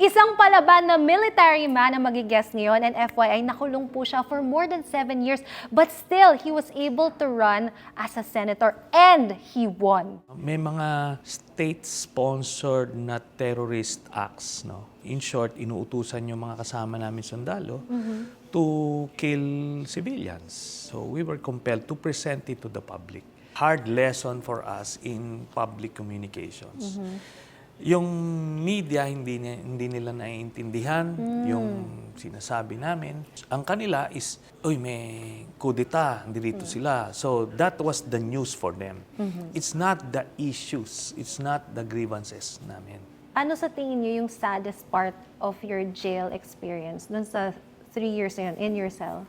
Isang palaban na military man ang magigest ngayon, and FYI, nakulong po siya for more than 7 years. But still, he was able to run as a senator and he won. May mga state-sponsored na terrorist acts, no? In short, inuutusan yung mga kasama namin sundalo to kill civilians. So we were compelled to present it to the public. Hard lesson for us in public communications. Yung media, hindi nila naiintindihan yung sinasabi namin. Ang kanila is, uy, may kudeta, dito sila. So that was the news for them. It's not the issues, it's not the grievances namin. Ano sa tingin niyo yung saddest part of your jail experience dun sa 3 years na yun, in your cell?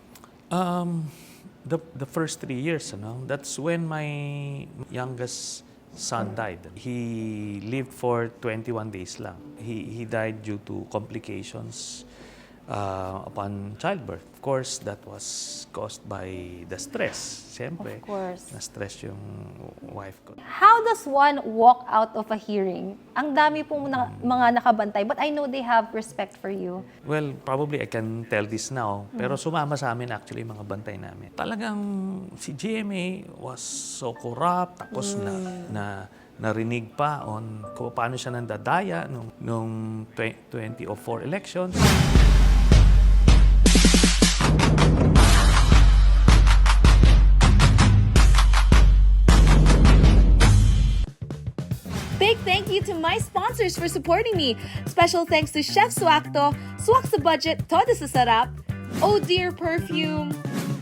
The first 3 years, that's when my youngest son died. He lived for 21 days lang. He died due to complications upon childbirth. Of course, that was caused by the stress. Siyempre, Of course. na-stress yung wife ko. How does one walk out of a hearing? Ang dami pong mga nakabantay, but I know they have respect for you. Well, probably I can tell this now, pero sumama sa amin actually yung mga bantay namin. Talagang si GMA was so corrupt, tapos narinig pa on kung paano siya nandadaya nung 2004 elections. Big thank you to my sponsors for supporting me. Special thanks to Chef Swakto, Swak sa Budget, Todo sa Sarap, Oh Dear Perfume,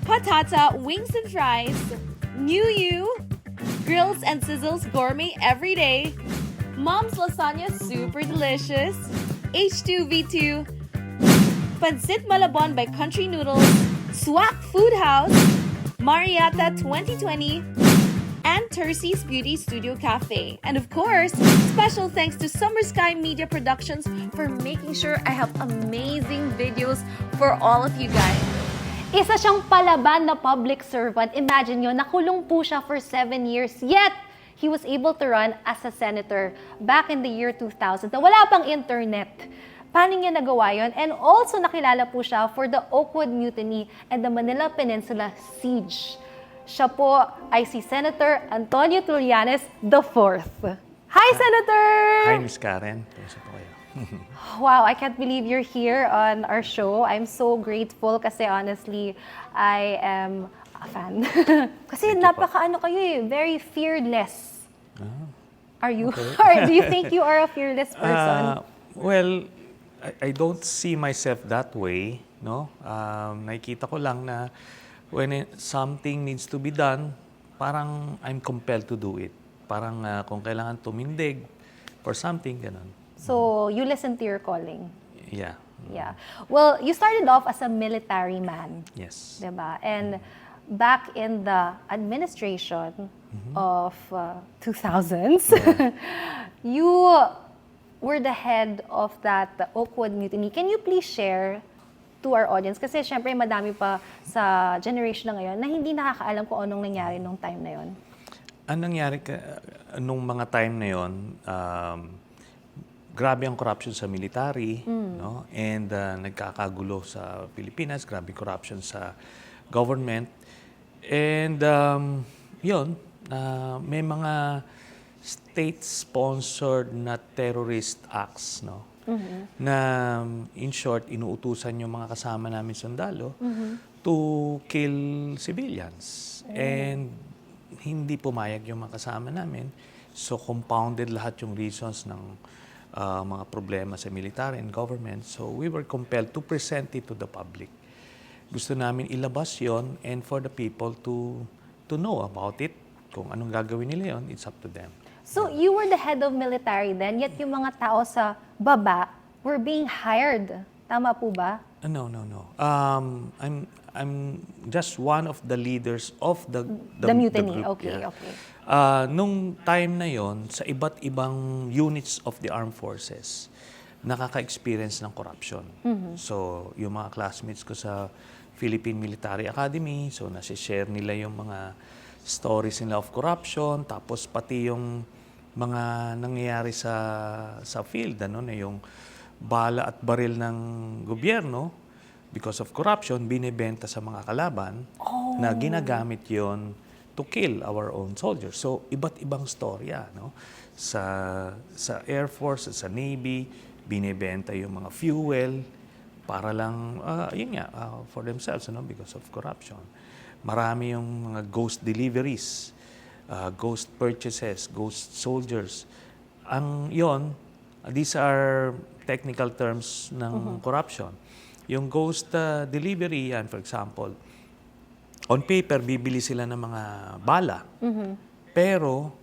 Patata, Wings and Fries, New You, Grills and Sizzles Gourmet Every Day, Mom's Lasagna Super Delicious, H2V2, Pancit Malabon by Country Noodles, Swak Food House, Mariata 2020, and Tercy's Beauty Studio Cafe. And of course, special thanks to Summer Sky Media Productions for making sure I have amazing videos for all of you guys. Isa siyang palaban na public servant. Imagine nyo, nakulong po siya for 7 years, yet he was able to run as a senator back in the year 2000 na wala pang internet. Paano niya nagawa yun? And also nakilala po siya for the Oakwood mutiny and the Manila Peninsula siege. Siya po ay si Senator Antonio Trillanes IV. Hi, Senator! Hi, Miss Karen. Kumusta po kayo? Wow, I can't believe you're here on our show. I'm so grateful kasi honestly, I am a fan. Kasi napaka-ano kayo very fearless. Are you? Okay. Or do you think you are a fearless person? Well, I don't see myself that way, no? Nakikita ko lang na when something needs to be done, parang I'm compelled to do it. Parang kung kailangan tumindig for something, ganun. So, you listen to your calling. Yeah. Yeah. Well, you started off as a military man. Yes. Diba? And back in the administration of 2000s, you were the head of that Oakwood mutiny. Can you please share to our audience? Kasi syempre madami pa sa generation na ngayon na hindi nakakaalam kung anong nangyari nung time na yon. Ang nangyari nung mga time na yon, grabe ang corruption sa military, no? And nagkakagulo sa Pilipinas, grabe corruption sa government. And yun, may mga state-sponsored na terrorist acts, no? Na in short, inuutusan yung mga kasama namin sundalo to kill civilians. And hindi pumayag yung mga kasama namin. So compounded lahat yung reasons ng mga problema sa military and government. So we were compelled to present it to the public. Gusto namin ilabas yon and for the people to know about it. Kung anong gagawin nila yon, it's up to them. So you were the head of military then, yet yung mga tao sa baba were being hired. Tama po ba? No. I'm just one of the leaders of the mutiny. group, Okay, yeah. okay. Nung time na yon, sa iba't ibang units of the armed forces, nakaka-experience ng corruption. So, yung mga classmates ko sa Philippine Military Academy, so nasi-share nila yung mga stories nila of corruption, tapos pati yung mga nangyayari sa field, na yung bala at baril ng gobyerno, because of corruption, binibenta sa mga kalaban na ginagamit yon to kill our own soldiers. So, iba't ibang storya, no? Sa Air Force, sa Navy, binibenta yung mga fuel para lang, yun nga, for themselves, no? Because of corruption. Marami yung mga ghost deliveries, ghost purchases, ghost soldiers. These are technical terms ng corruption. Yung ghost delivery, yan, for example, on paper, bibili sila ng mga bala. Pero,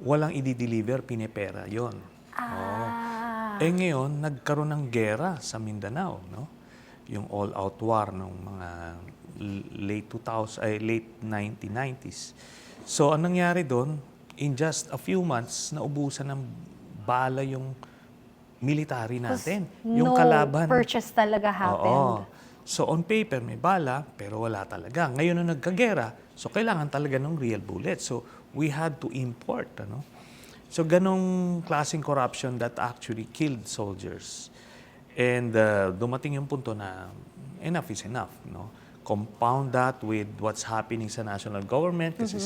walang i-deliver, pinepera yon. Ngayon, nagkaroon ng gera sa Mindanao, no? Yung all-out war ng mga late 1990s. So, ang nangyari doon, in just a few months, naubusan ng bala yung military natin. Yung kalaban. Purchase talaga happened. So on paper may bala, pero wala talaga. Ngayon nung nagkagera, so kailangan talaga ng real bullet. So we had to import. Ano? So ganong klaseng corruption that actually killed soldiers. And dumating yung punto na enough is enough. No? Compound that with what's happening sa national government kasi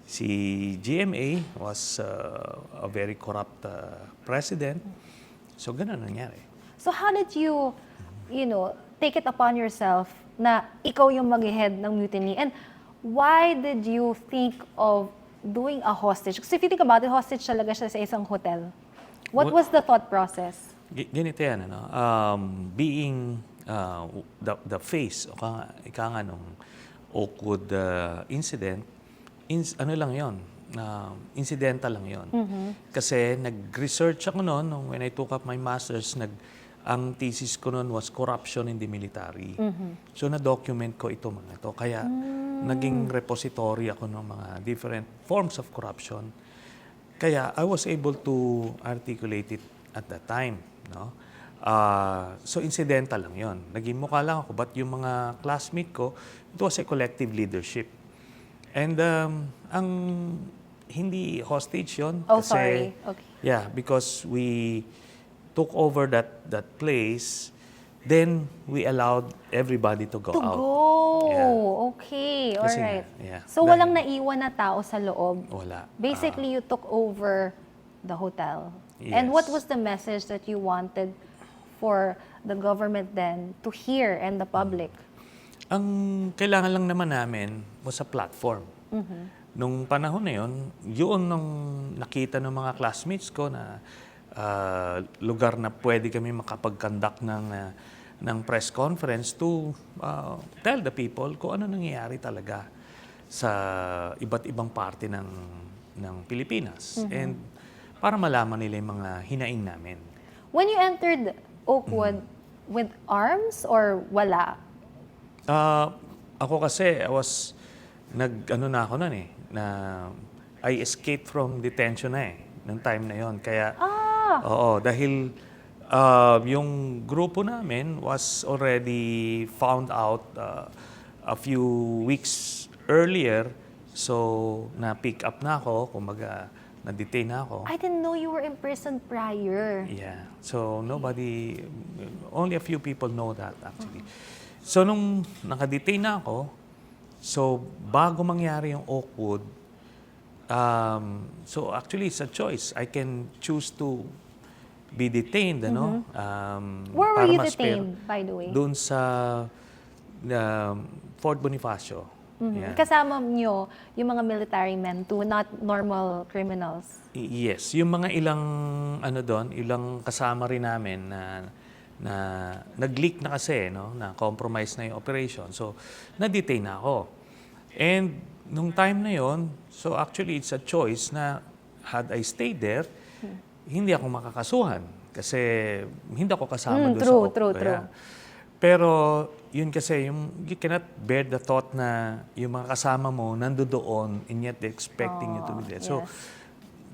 si GMA was a very corrupt president. So, ganun nangyari. So, how did you take it upon yourself na ikaw yung mag-head ng mutiny? And why did you think of doing a hostage? Kasi if you think about it, hostage talaga siya sa isang hotel. What was the thought process? Ganito yan, ano? Being the face, ika nga nung Oakwood incident, ano lang yon, incidental lang yon. Kasi nag-research ako noon, when I took up my master's, ang thesis ko noon was corruption in the military. So na-document ko ito mga to. Kaya naging repository ako ng mga different forms of corruption. Kaya I was able to articulate it at that time. No? So incidental lang yon. Naging mukha lang ako, but yung mga classmate ko, it was a collective leadership. And ang hindi hostage yon. Oh, sorry. Okay. Yeah, because we took over that place, then we allowed everybody to go out. Yeah. Okay, all Kasi right. yeah, So walang naiwan na tao sa loob. Wala. Basically, you took over the hotel. And what was the message that you wanted for the government then to hear and the public? Ang kailangan lang naman namin was a platform. Nung panahon na yun nung nakita ng mga classmates ko na lugar na pwede kami makapag-conduct ng press conference to tell the people kung ano nangyayari talaga sa iba't ibang parte ng Pilipinas. And para malaman nila yung mga hinaing namin. When you entered Oakwood, with arms or wala? Ako kasi, I escaped from detention nung time na yon. Kaya, dahil yung grupo namin was already found out a few weeks earlier. So, na-pick up na ako, kumbaga, na-detain na ako. I didn't know you were in prison prior. Yeah. So, only a few people know that actually. So, nung nakadetain na ako, so, bago mangyari yung Oakwood, so actually, it's a choice. I can choose to be detained, ano? Where were you detained, by the way? Doon sa Fort Bonifacio. Yeah. Kasama nyo yung mga military men too, not normal criminals? Yes. Yung mga ilang kasama rin namin na nag-leak na kasi, no? Na compromise na yung operation. So, na-detain na ako. And nung time na yon, so actually it's a choice na had I stayed there, hindi ako makakasuhan kasi hindi ako kasama doon sa True. Pero yun kasi, you cannot bear the thought na yung mga kasama mo nandoon and yet they're expecting you to be there. So,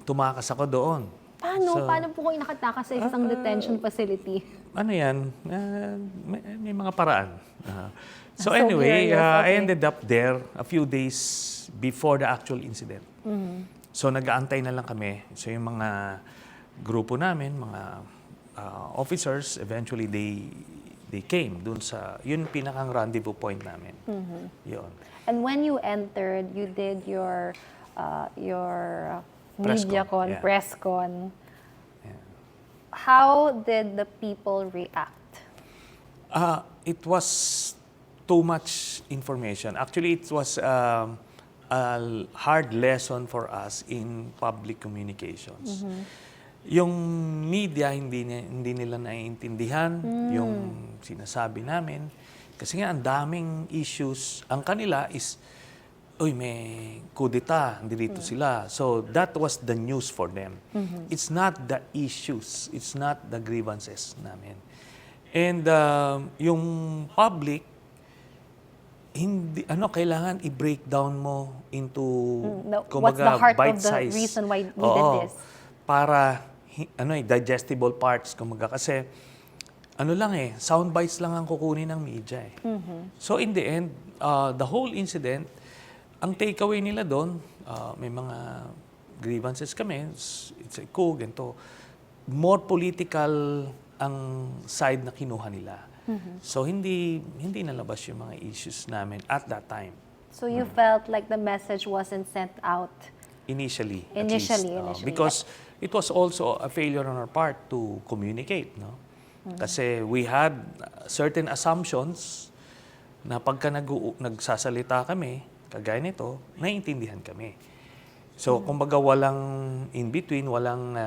tumakas ako doon. Paano po kayo nakatakas sa isang detention facility? Ano yan? May mga paraan. So anyway, I ended up there a few days before the actual incident. So nag-aantay na lang kami. So yung mga grupo namin, mga officers, eventually they came dun sa, yun pinakang rendezvous point namin. Yun. And when you entered, you did your Press media con, con, yeah. press con. Yeah. How did the people react? It was too much information. Actually, it was a hard lesson for us in public communications. Yung media, hindi nila naiintindihan yung sinasabi namin. Kasi nga, ang daming issues. Ang kanila is, uy, may kudeta, dito sila. So, that was the news for them. It's not the issues. It's not the grievances namin. And yung public, hindi kailangan i-break down mo into What's the heart bite of the size. reason why we did this? Para digestible parts kumbaga kasi sound bites lang ang kukunin ng media eh. So in the end, the whole incident, ang takeaway nila doon, may mga grievances kami, it's a coup, ganito. More political ang side na kinuha nila. So hindi nalabas yung mga issues namin at that time. So you felt like the message wasn't sent out? Initially. Initially. Because it was also a failure on our part to communicate, no? Kasi we had certain assumptions na pagka nagsasalita kami, kagaya nito, naiintindihan kami. So, kumbaga walang in between, walang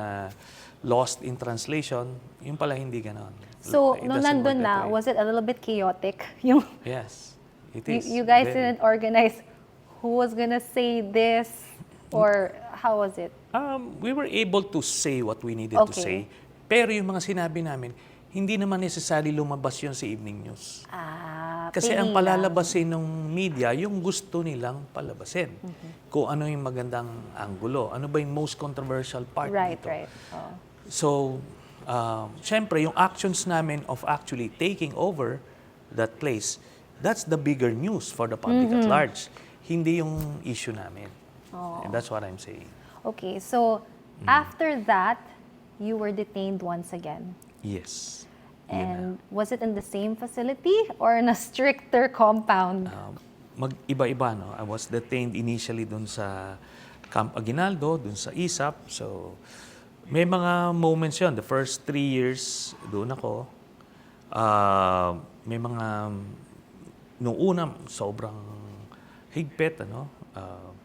lost in translation, yung pala hindi ganon. So, It nung doesn't nandun work that na, way. was it a little bit chaotic? Yung Yes, it is. you guys Very. didn't organize who was gonna say this, or how was it? We were able to say what we needed to Okay. say. Pero yung mga sinabi namin, hindi naman necessary lumabas yun sa evening news. Kasi ang pili lang. palalabasin ng media, yung gusto nilang palabasin. Kung ano yung magandang anggulo. Ano ba yung most controversial part Right, dito. right. Oh. So, syempre, yung actions namin of actually taking over that place, that's the bigger news for the public at large. Hindi yung issue namin. And that's what I'm saying. Okay, so after that, you were detained once again. Yes. Yun na. And was it in the same facility or in a stricter compound? Mag-iba-iba, no? I was detained initially dun sa Camp Aguinaldo, dun sa ISAP. So, may mga moments yon. The first 3 years, doon ako. May mga, nung una, sobrang higpit,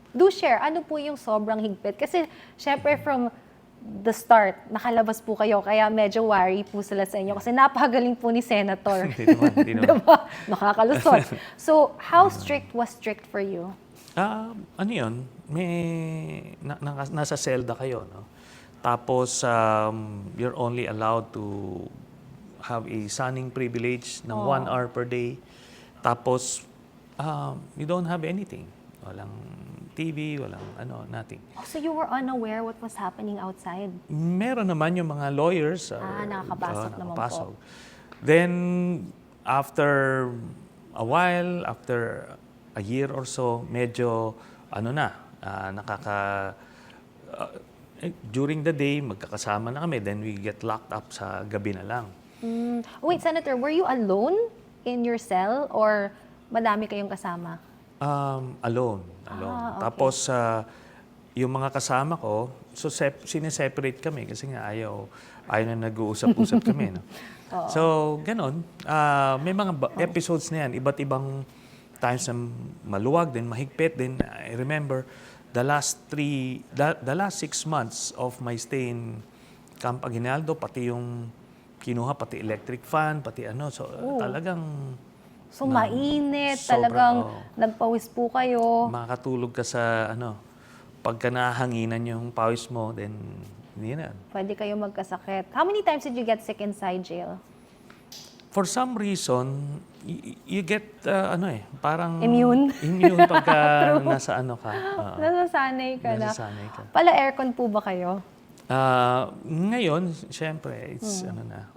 Do share, ano po yung sobrang higpit? Kasi, syempre from the start, nakalabas po kayo, kaya medyo worry po sila sa inyo. Kasi napakagaling po ni Senator. Hindi naman. Diba? Nakakalusot. So, how strict was strict for you? Ano yun? Nasa selda kayo, no? Tapos, you're only allowed to have a sunning privilege ng 1 hour per day. Tapos, you don't have anything. Walang TV, walang nothing. So, you were unaware what was happening outside? Meron naman yung mga lawyers. Nakakapasok naman po. Then, after a while, after a year or so, medyo, during the day, magkakasama na kami. Then we get locked up sa gabi na lang. Wait, Senator, were you alone in your cell or madami kayong kasama? Alone. Okay. Tapos, yung mga kasama ko, so sineseparate kami kasi nga ayaw na nag-uusap-usap kami. No? So, ganon. May mga episodes na yan, iba't ibang times na maluwag, then mahigpit. Then I remember the last 6 months of my stay in Camp Aguinaldo, pati yung kinuha, pati electric fan, pati so talagang So, mainit, sobra, talagang nagpawis po kayo. makakatulog ka sa pagka nahanginan yung pawis mo, then hindi na. Pwede kayo magkasakit. How many times did you get sick inside jail? For some reason, you get, parang Immune? Immune pagka nasa ka. Nasasanay ka na. Nasasanay ka. Pala aircon po ba kayo? Ngayon, syempre, it's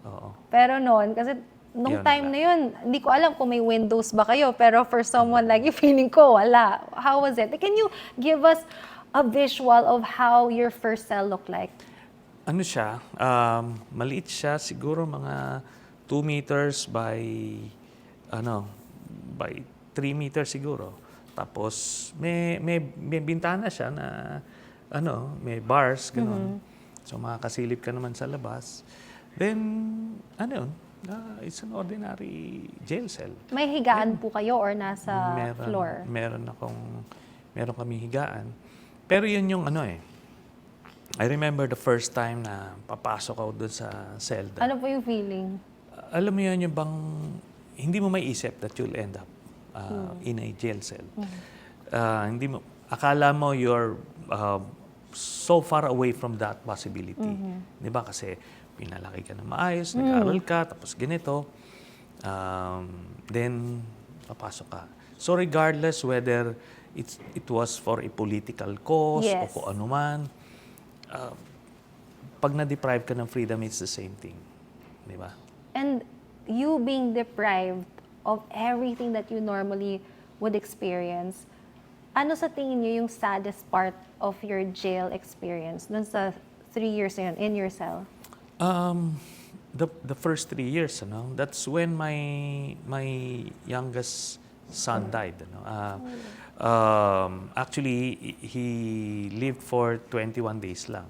oo. Pero noon, kasi nung Yun, time wala. na yun, hindi ko alam kung may windows ba kayo, pero for someone like you, feeling ko, wala. How was it? Can you give us a visual of how your first cell looked like? Ano siya, maliit siya, siguro mga 2 meters by, by 3 meters siguro. Tapos, may bintana siya na, may bars, gano'n. So, makakasilip ka naman sa labas. Then, it's an ordinary jail cell. May higaan po kayo or nasa floor? Meron kami higaan. Pero yun yung I remember the first time na papasok ako doon sa selda. Ano po yung feeling? Alam mo yun yung bang hindi mo may isip that you'll end up in a jail cell. Hindi mo, akala mo you're so far away from that possibility. Di ba? Kasi pinalaki ka na maayos, nag-aaral ka, tapos ganito. Then, papasok ka. So regardless whether it was for a political cause o kung ano man, pag na-deprive ka ng freedom, it's the same thing. Di ba? And you being deprived of everything that you normally would experience, ano sa tingin niyo yung saddest part of your jail experience dun sa 3 years na yun, in your cell? The first 3 years, that's when my youngest son died. Actually, he lived for 21 days lang.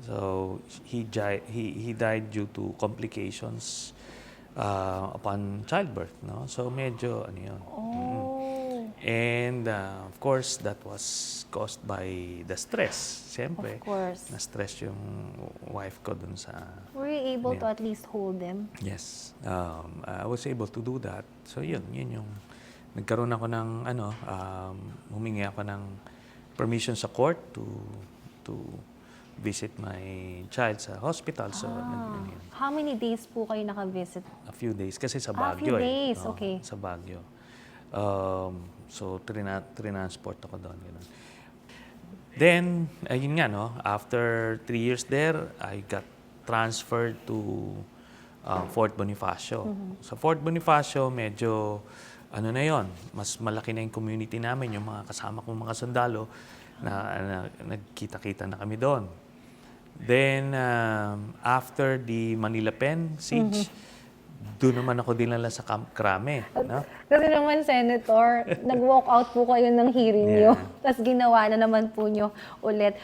So he died due to complications upon childbirth. So medyo yun. And of course, that was caused by the stress. Siyempre, Of course. na-stress yung wife ko dun sa... Were you able to at least hold them? Yes. I was able to do that. So yun yung... Nagkaroon ako ng humingi ako ng permission sa court to visit my child sa hospital. So, yun. How many days po kayo naka-visit? A few days. Kasi sa A few Baguio days, okay. Sa Baguio. So, trinansport ako doon. Ganun. Then, ayun nga, after 3 years there, I got transferred to Fort Bonifacio. Sa Fort Bonifacio, medyo, na yon, mas malaki na yung community namin, yung mga kasama kong mga sundalo, na nagkita-kita na kami doon. Then, after the Manila Pen siege, doon naman ako dinala sa Camp Crame. Kasi naman, Senator, nag-walk out po kayo ng hearing nyo. Tapos ginawa na naman po nyo ulit.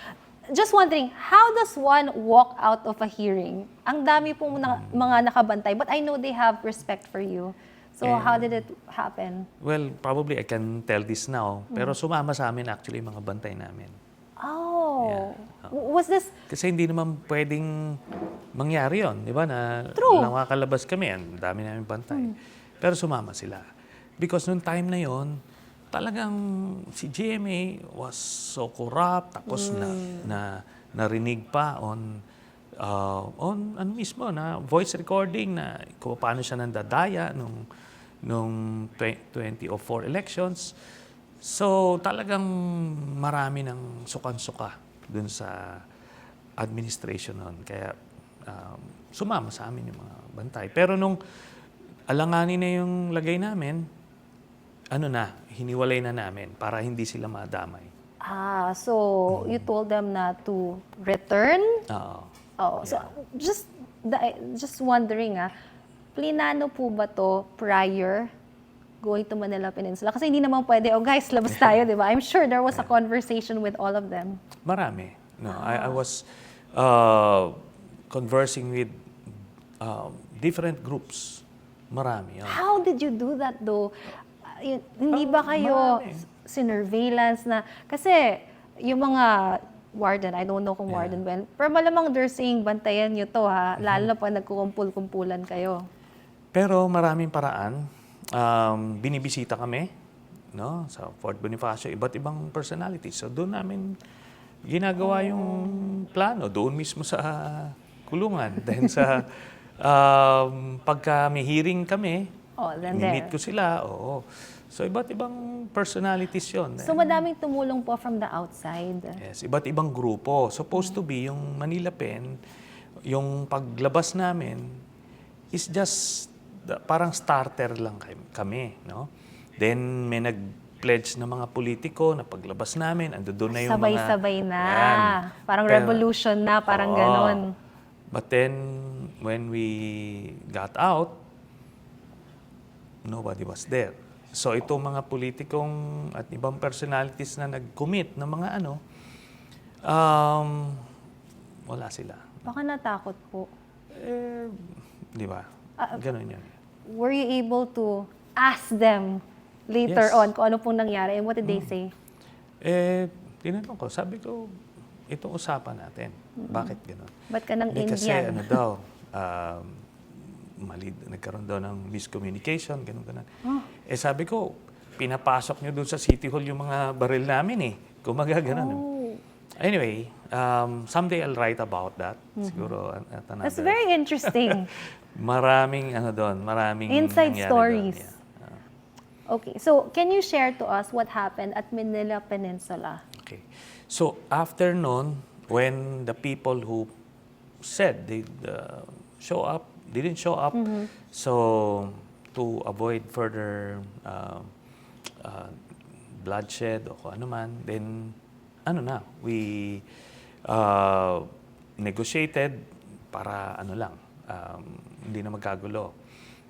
Just wondering, how does one walk out of a hearing? Ang dami po mga nakabantay, but I know they have respect for you. So, how did it happen? Well, probably I can tell this now, pero sumama sa amin actually yung mga bantay namin. Oh. Yeah. Was this... Kasi hindi naman pwedeng mangyari yon, di ba? Na True. nakakalabas kami, ang dami namin bantay. Pero sumama sila. Because noong time na yon, talagang si GMA was so corrupt, tapos narinig pa on ano mismo, na voice recording na kung paano siya nandadaya nung 2004 elections. So talagang marami ng sukan-suka dun sa administration noon. Kaya sumama sa amin yung mga bantay. Pero nung alanganin na yung lagay namin, hiniwalay na namin para hindi sila madamay. So you told them na to return? Oo. Oh, so just wondering, plinano po ba to prior going to Manila Peninsula? Kasi hindi naman pwede, guys, labas tayo, di ba? I'm sure there was a conversation with all of them. Marami. No, I was conversing with different groups. Marami. How did you do that though? Hindi ba kayo marami. sinurveillance na? Kasi yung mga warden, I don't know kung warden ba, pero malamang they're saying bantayan nyo to lalo na pag nagkukumpul-kumpulan kayo. Pero maraming paraan. Binibisita kami sa Fort Bonifacio, iba't ibang personalities. So doon namin ginagawa yung plano, doon mismo sa kulungan. Then sa pagka may hearing kami, meet ko sila. So iba't ibang personalities yun. So madaming tumulong po from the outside. Yes, iba't ibang grupo. Supposed to be yung Manila Pen, yung paglabas namin is just parang starter lang kami, no? Then may pledge ng mga politiko na paglabas namin, ando doon na yung Sabay-sabay na. Yan. Parang Pero- revolution na, parang Oo. ganon. But then, when we got out, nobody was there. So itong mga politikong at ibang personalities na nag-commit ng mga wala sila. Baka natakot po. Di ba? Ganon yun. Were you able to ask them later Yes. on kung ano pong nangyari? And what did they say? Tinanong ko, sabi ko, itong usapan natin. Bakit gano'n? Ba't ka ng Indian? Kasi ano daw, nagkaroon daw ng miscommunication, gano'n. Sabi ko, pinapasok nyo doon sa City Hall yung mga baril namin Kumaga gano'n. Anyway, someday I'll write about that. Siguro at another. That's very interesting. Maraming maraming Inside nangyari stories. doon. Yeah. Okay, so can you share to us what happened at Manila Peninsula? Okay. So after noon, when the people who said they'd show up, didn't show up, so to avoid further bloodshed o kung ano man, then we negotiated para hindi na magkagulo.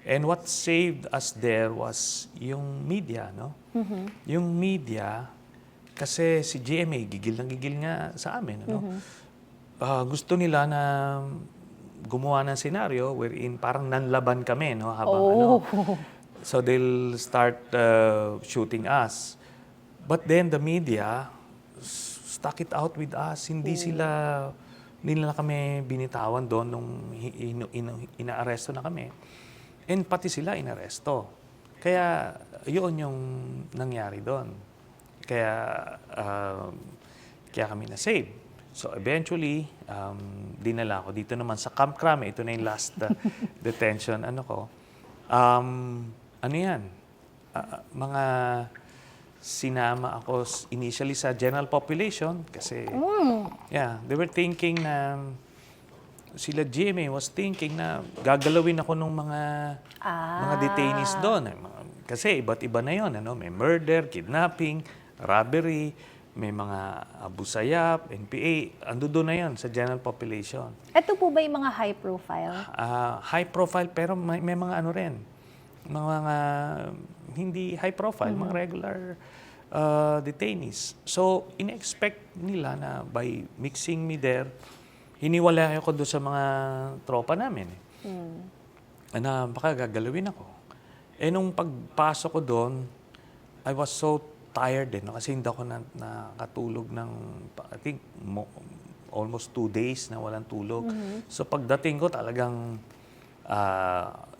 And what saved us there was yung media, no? Yung media, kasi si GMA, gigil nga sa amin, no? Gusto nila na gumawa ng senaryo wherein parang nanlaban kami, no? Habang so they'll start shooting us. But then the media stuck it out with us. Hindi nila kami binitawan doon nung inaaresto na kami. And pati sila inaresto. Kaya yun yung nangyari doon. Kaya kami na-save. So eventually, dinala ko dito naman sa Camp Crame. Ito na yung last detention. Mga sinama ako initially sa general population kasi they were thinking na sila GMA was thinking na gagalawin ako ng mga detainees doon. Kasi iba't iba na yun. May murder, kidnapping, robbery, may mga abusayap, NPA. Ando doon na yun sa general population. Ito po ba yung mga high profile? High profile pero may mga rin. Mga hindi high profile, mga regular detainees. So, in-expect nila na by mixing me there, hiniwalay ako doon sa mga tropa namin. Na baka gagalawin ako. Nung pagpasok ko doon, I was so tired kasi hindi ako nakatulog ng, I think, almost 2 days na walang tulog. So pagdating ko talagang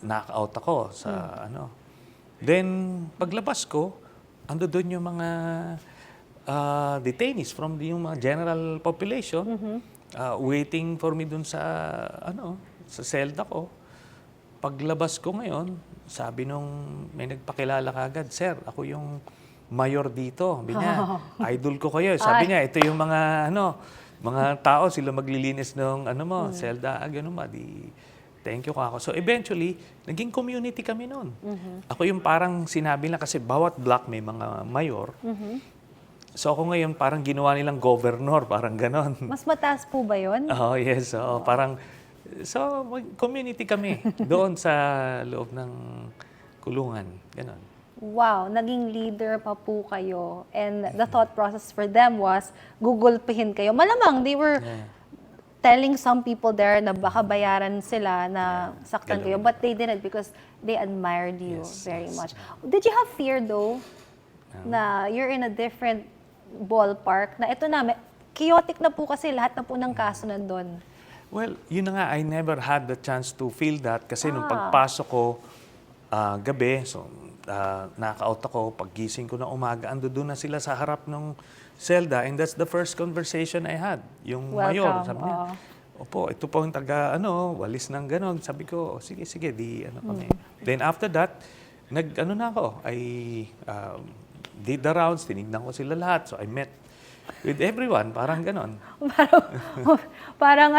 knock-out ako sa Then, paglabas ko, ando doon yung mga detainees from yung mga general population waiting for me doon sa sa selda ko. Paglabas ko ngayon, sabi nung may nagpakilala kagad, "Sir, ako yung mayor dito." Sabi niya, "Idol ko kayo." Sabi niya, "Ito yung mga mga tao, sila maglilinis ng selda." Ganun ba? Thank you ako. So eventually, naging community kami noon. Ako yung parang sinabi lang kasi bawat block may mga mayor. So ako ngayon parang ginawa nilang governor, parang ganon. Mas mataas po ba yun? Oh, yes. So community kami doon sa loob ng kulungan. Ganon. Wow, naging leader pa po kayo. And the thought process for them was, gugulpihin kayo. Malamang, they were telling some people there na baka bayaran sila na saktan kayo. But they didn't because they admired you very much. Did you have fear though? Na you're in a different ballpark? Na ito na, chaotic na po kasi lahat na po ng kaso nandun. Well, yun na nga, I never had the chance to feel that kasi nung pagpasok ko gabi, so naka-out ako, paggising ko na umaga, ando doon na sila sa harap ng selda, and that's the first conversation I had. Yung mayor, sabi niya, "Opo, ito po yung taga, walis ng ganon." Sabi ko, sige, di, kami. Then after that, na ako, I did the rounds, tinignan ko sila lahat, so I met with everyone, parang ganon. Parang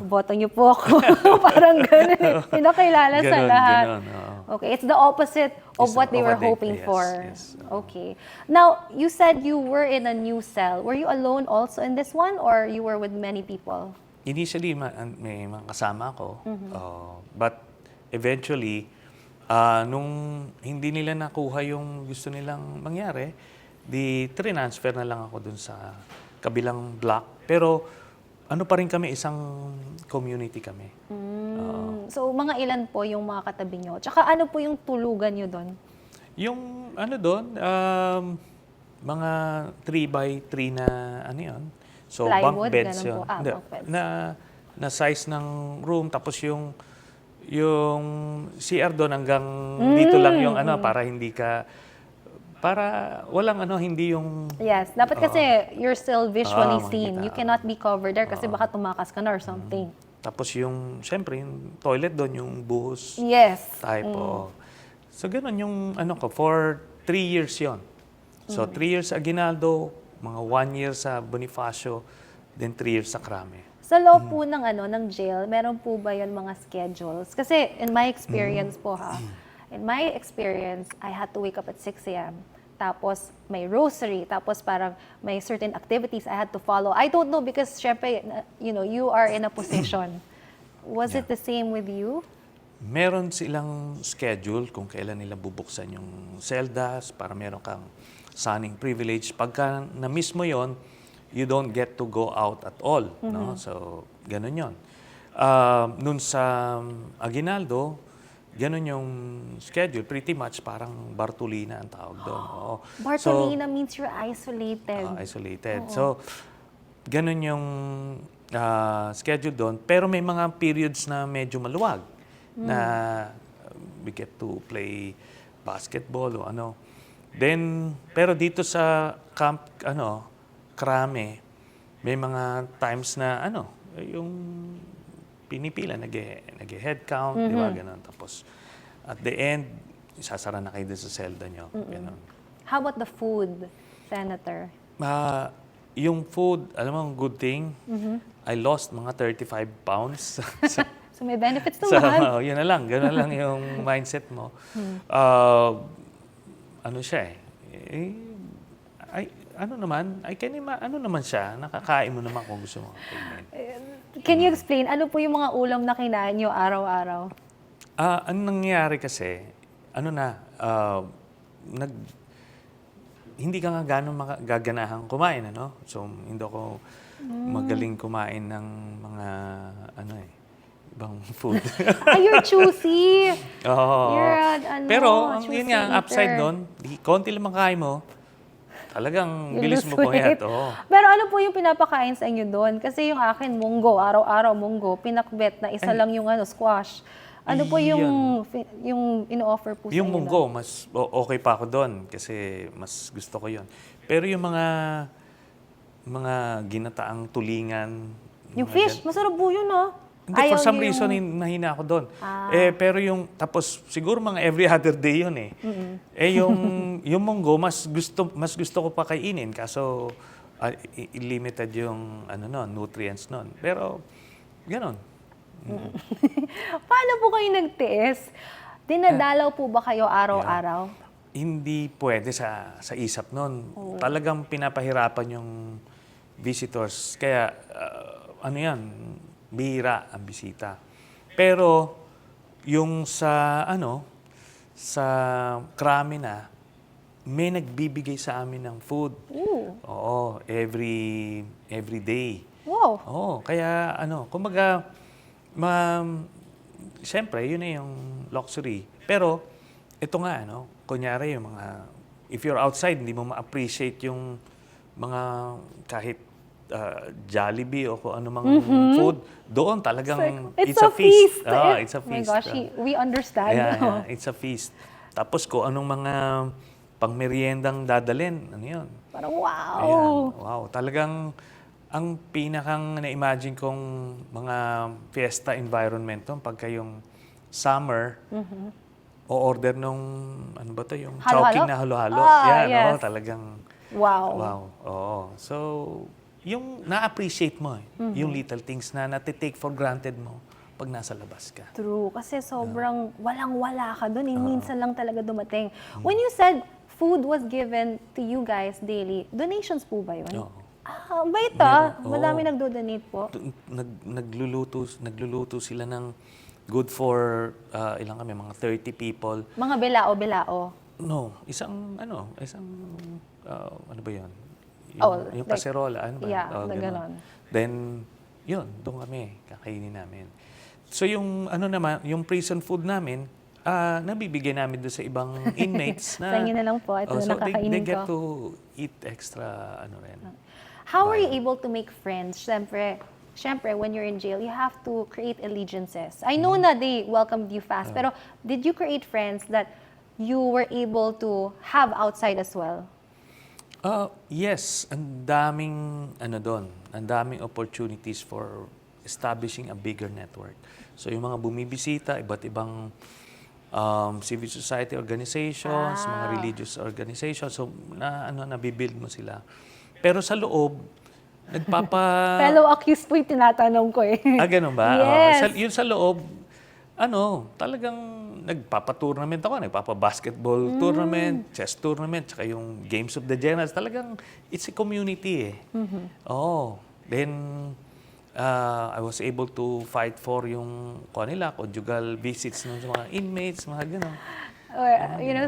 boto niyo po ako. Parang ganon. Pinakilala sa lahat. Ganon, Okay, it's the opposite of It's what they of were what hoping yes, for. yes. Okay. Now, you said you were in a new cell. Were you alone also in this one or you were with many people? Initially, may mga kasama ako. But eventually, nung hindi nila nakuha yung gusto nilang mangyari, transfer na lang ako dun sa kabilang block. Pero ano pa rin kami, isang community kami. So, mga ilan po yung mga katabi nyo? Tsaka ano po yung tulugan nyo doon? Yung ano doon, mga 3 by 3 na ano yun. So, Plywood, bunk beds ganun yun. po. Hindi, Bunk beds. na size ng room. Tapos yung CR doon hanggang dito lang yung ano, para walang ano, hindi yung... Yes, dapat kasi you're still visually makikita. seen. You cannot be covered there kasi baka tumakas ka na or something. Tapos syempre, yung toilet doon, yung buhos Yes. type. So, ganun yung ano ko, for 3 years yon. So, 3 years sa Aguinaldo, mga 1 year sa Bonifacio, then 3 years sa Crame. Sa loob po ng ng jail, meron po ba 'yon mga schedules? Kasi in my experience po in my experience, I had to wake up at 6 a.m. Tapos may rosary, tapos parang may certain activities I had to follow. I don't know because syempre, you are in a position. Was it the same with you? Meron silang schedule kung kailan nila bubuksan yung celdas para meron kang sunning privilege. Pagka na-miss mo yon, you don't get to go out at all. No? So, ganun yon. Nun sa Aguinaldo, ganun yung schedule. Pretty much parang Bartolina ang tawag doon. Oo. Bartolina means you're isolated. Isolated. So, ganun yung schedule doon. Pero may mga periods na medyo maluwag na we get to play basketball o ano. Then, pero dito sa camp, Crame, may mga times na yung pinipila, nag-head count, di ba, ganun. Tapos, at the end, isasara na kayo sa selda nyo. Ganun. How about the food, Senator? Yung food, alam mo, good thing, I lost mga 35 pounds. So may benefits So, naman. yun na lang. Ganun lang yung mindset mo. Ano siya ano naman siya, nakakain mo naman kung gusto mo. Can you explain, ano po yung mga ulam na kinain nyo araw-araw? Ano nangyayari kasi, hindi ka nga gano'ng gaganahang kumain, So, hindi ako magaling kumain ng mga, ibang food. You're choosy. Oo. You're Pero, choosy yun nga, ang upside eater. nun, konti lang makain mo, talagang You bilis lose mo puyat. weight. Oo. Pero ano po yung pinapakain sa inyo doon? Kasi yung akin, munggo, araw-araw munggo, pinakbet na isa lang yung squash. Ano po yung ino-offer po sa inyo? Yung munggo, mas okay pa ako doon kasi mas gusto ko yon. Pero yung mga ginataang tulingan, Yung fish, masarap po yun, hindi, for some reason, nahina ako doon. Pero tapos siguro mga every other day yun yung munggo, mas gusto ko pa kainin. Kaso, limited yung nutrients nun. Pero, ganon. Paano po kayo nagtiis? Dinadalaw po ba kayo araw-araw? Hindi pwede sa isap nun. Talagang pinapahirapan yung visitors. Kaya, bihira ang bisita. Pero, yung sa Crame na, may nagbibigay sa amin ng food. Oo, every day. Wow. Oo, kaya kumbaga, siyempre, yun na yung luxury. Pero, ito nga, kunyari yung if you're outside, hindi mo ma-appreciate yung mga kahit Jollibee o kung ano mang food, doon talagang It's a feast. It's a Oh my feast. gosh, we understand. Yeah, it's a feast. Tapos kung anong mga pangmeryendang dadalhin, yun. Parang wow. Ayan, wow. Talagang ang pinakang na-imagine kong mga fiesta environment doon, pagka yung summer, o-order nung, yung Halo-halo? chowking na halo-halo. Yes. Talagang, Wow. wow. Oo. So, yung na-appreciate mo, yung little things na nati-take for granted mo pag nasa labas ka. True. Kasi sobrang walang-wala ka doon. Minsan lang talaga dumating. When you said food was given to you guys daily, donations po ba yun? Oo. Bait ah. Meron, oo. Madami nagdo-donate po. Nagluluto sila ng good for, ilang kami, mga 30 people. Mga bilao-bilao. No, isang, ano ba yun? Yung Like, kaserola, ano ba? yeah, Ganon. ganon. Then, yun, doon kami, kakainin namin. So yung, yung prison food namin, nabibigyan namin doon sa ibang inmates na... Sa inyo na lang po, ito na so nakakainin they get ko. to eat extra, rin. How are you able to make friends? Siyempre, when you're in jail, you have to create allegiances. I know na they welcomed you fast, pero did you create friends that you were able to have outside as well? Yes, ang daming doon, ang daming opportunities for establishing a bigger network. So yung mga bumibisita, iba't ibang civil society organizations, mga religious organizations, so nabibuild mo sila. Pero sa loob, Fellow accused po yung tinatanong ko eh. ganun ba? Yes. Yun sa loob, talagang nagpapa-tournament ako, nagpapa-basketball tournament, chess tournament, tsaka yung Games of the Generals. Talagang, it's a community eh. Then, I was able to fight for yung, conjugal visits ng mga inmates, mga gano'n.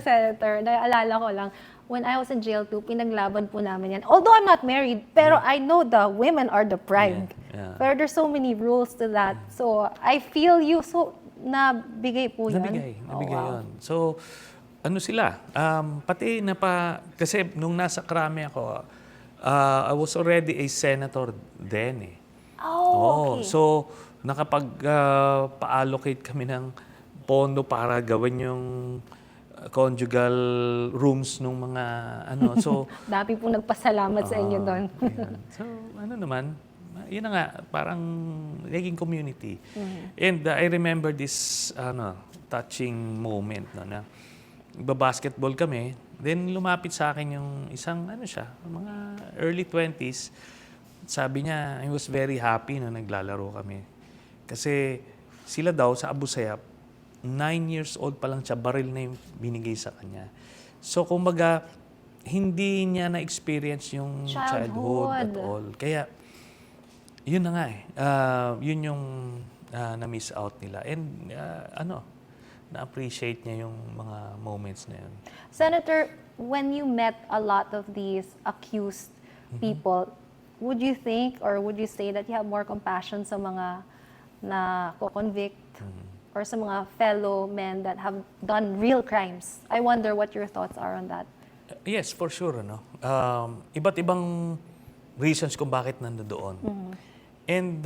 Senator, naalala ko lang, when I was in jail too, pinaglaban po namin yan. Although I'm not married, pero I know the women are deprived. Yeah. Pero there's so many rules to that. So, I feel you. So, nabigay po yun? Nabigay yun. So, sila, pati kasi nung nasa Krame ako, I was already a senator then eh. Okay. So, nakapag-pa-allocate kami ng pondo para gawin yung conjugal rooms nung mga so Dami po nagpasalamat sa inyo doon. So yun na nga, parang naging community. And I remember this touching moment na basketball kami, then lumapit sa akin yung isang mga early 20s. Sabi niya, I was very happy na naglalaro kami. Kasi sila daw sa Abu Sayyaf, 9 years old pa lang siya, baril na yung binigay sa kanya. So, kumbaga, hindi niya na-experience yung childhood at all. Kaya, yun na nga eh. Yun yung na-miss out nila. And, na-appreciate niya yung mga moments na yun. Senator, when you met a lot of these accused people, would you think or would you say that you have more compassion sa mga na ko-convict or sa mga fellow men that have done real crimes? I wonder what your thoughts are on that. Yes, for sure. Iba't ibang reasons kung bakit nandoon. And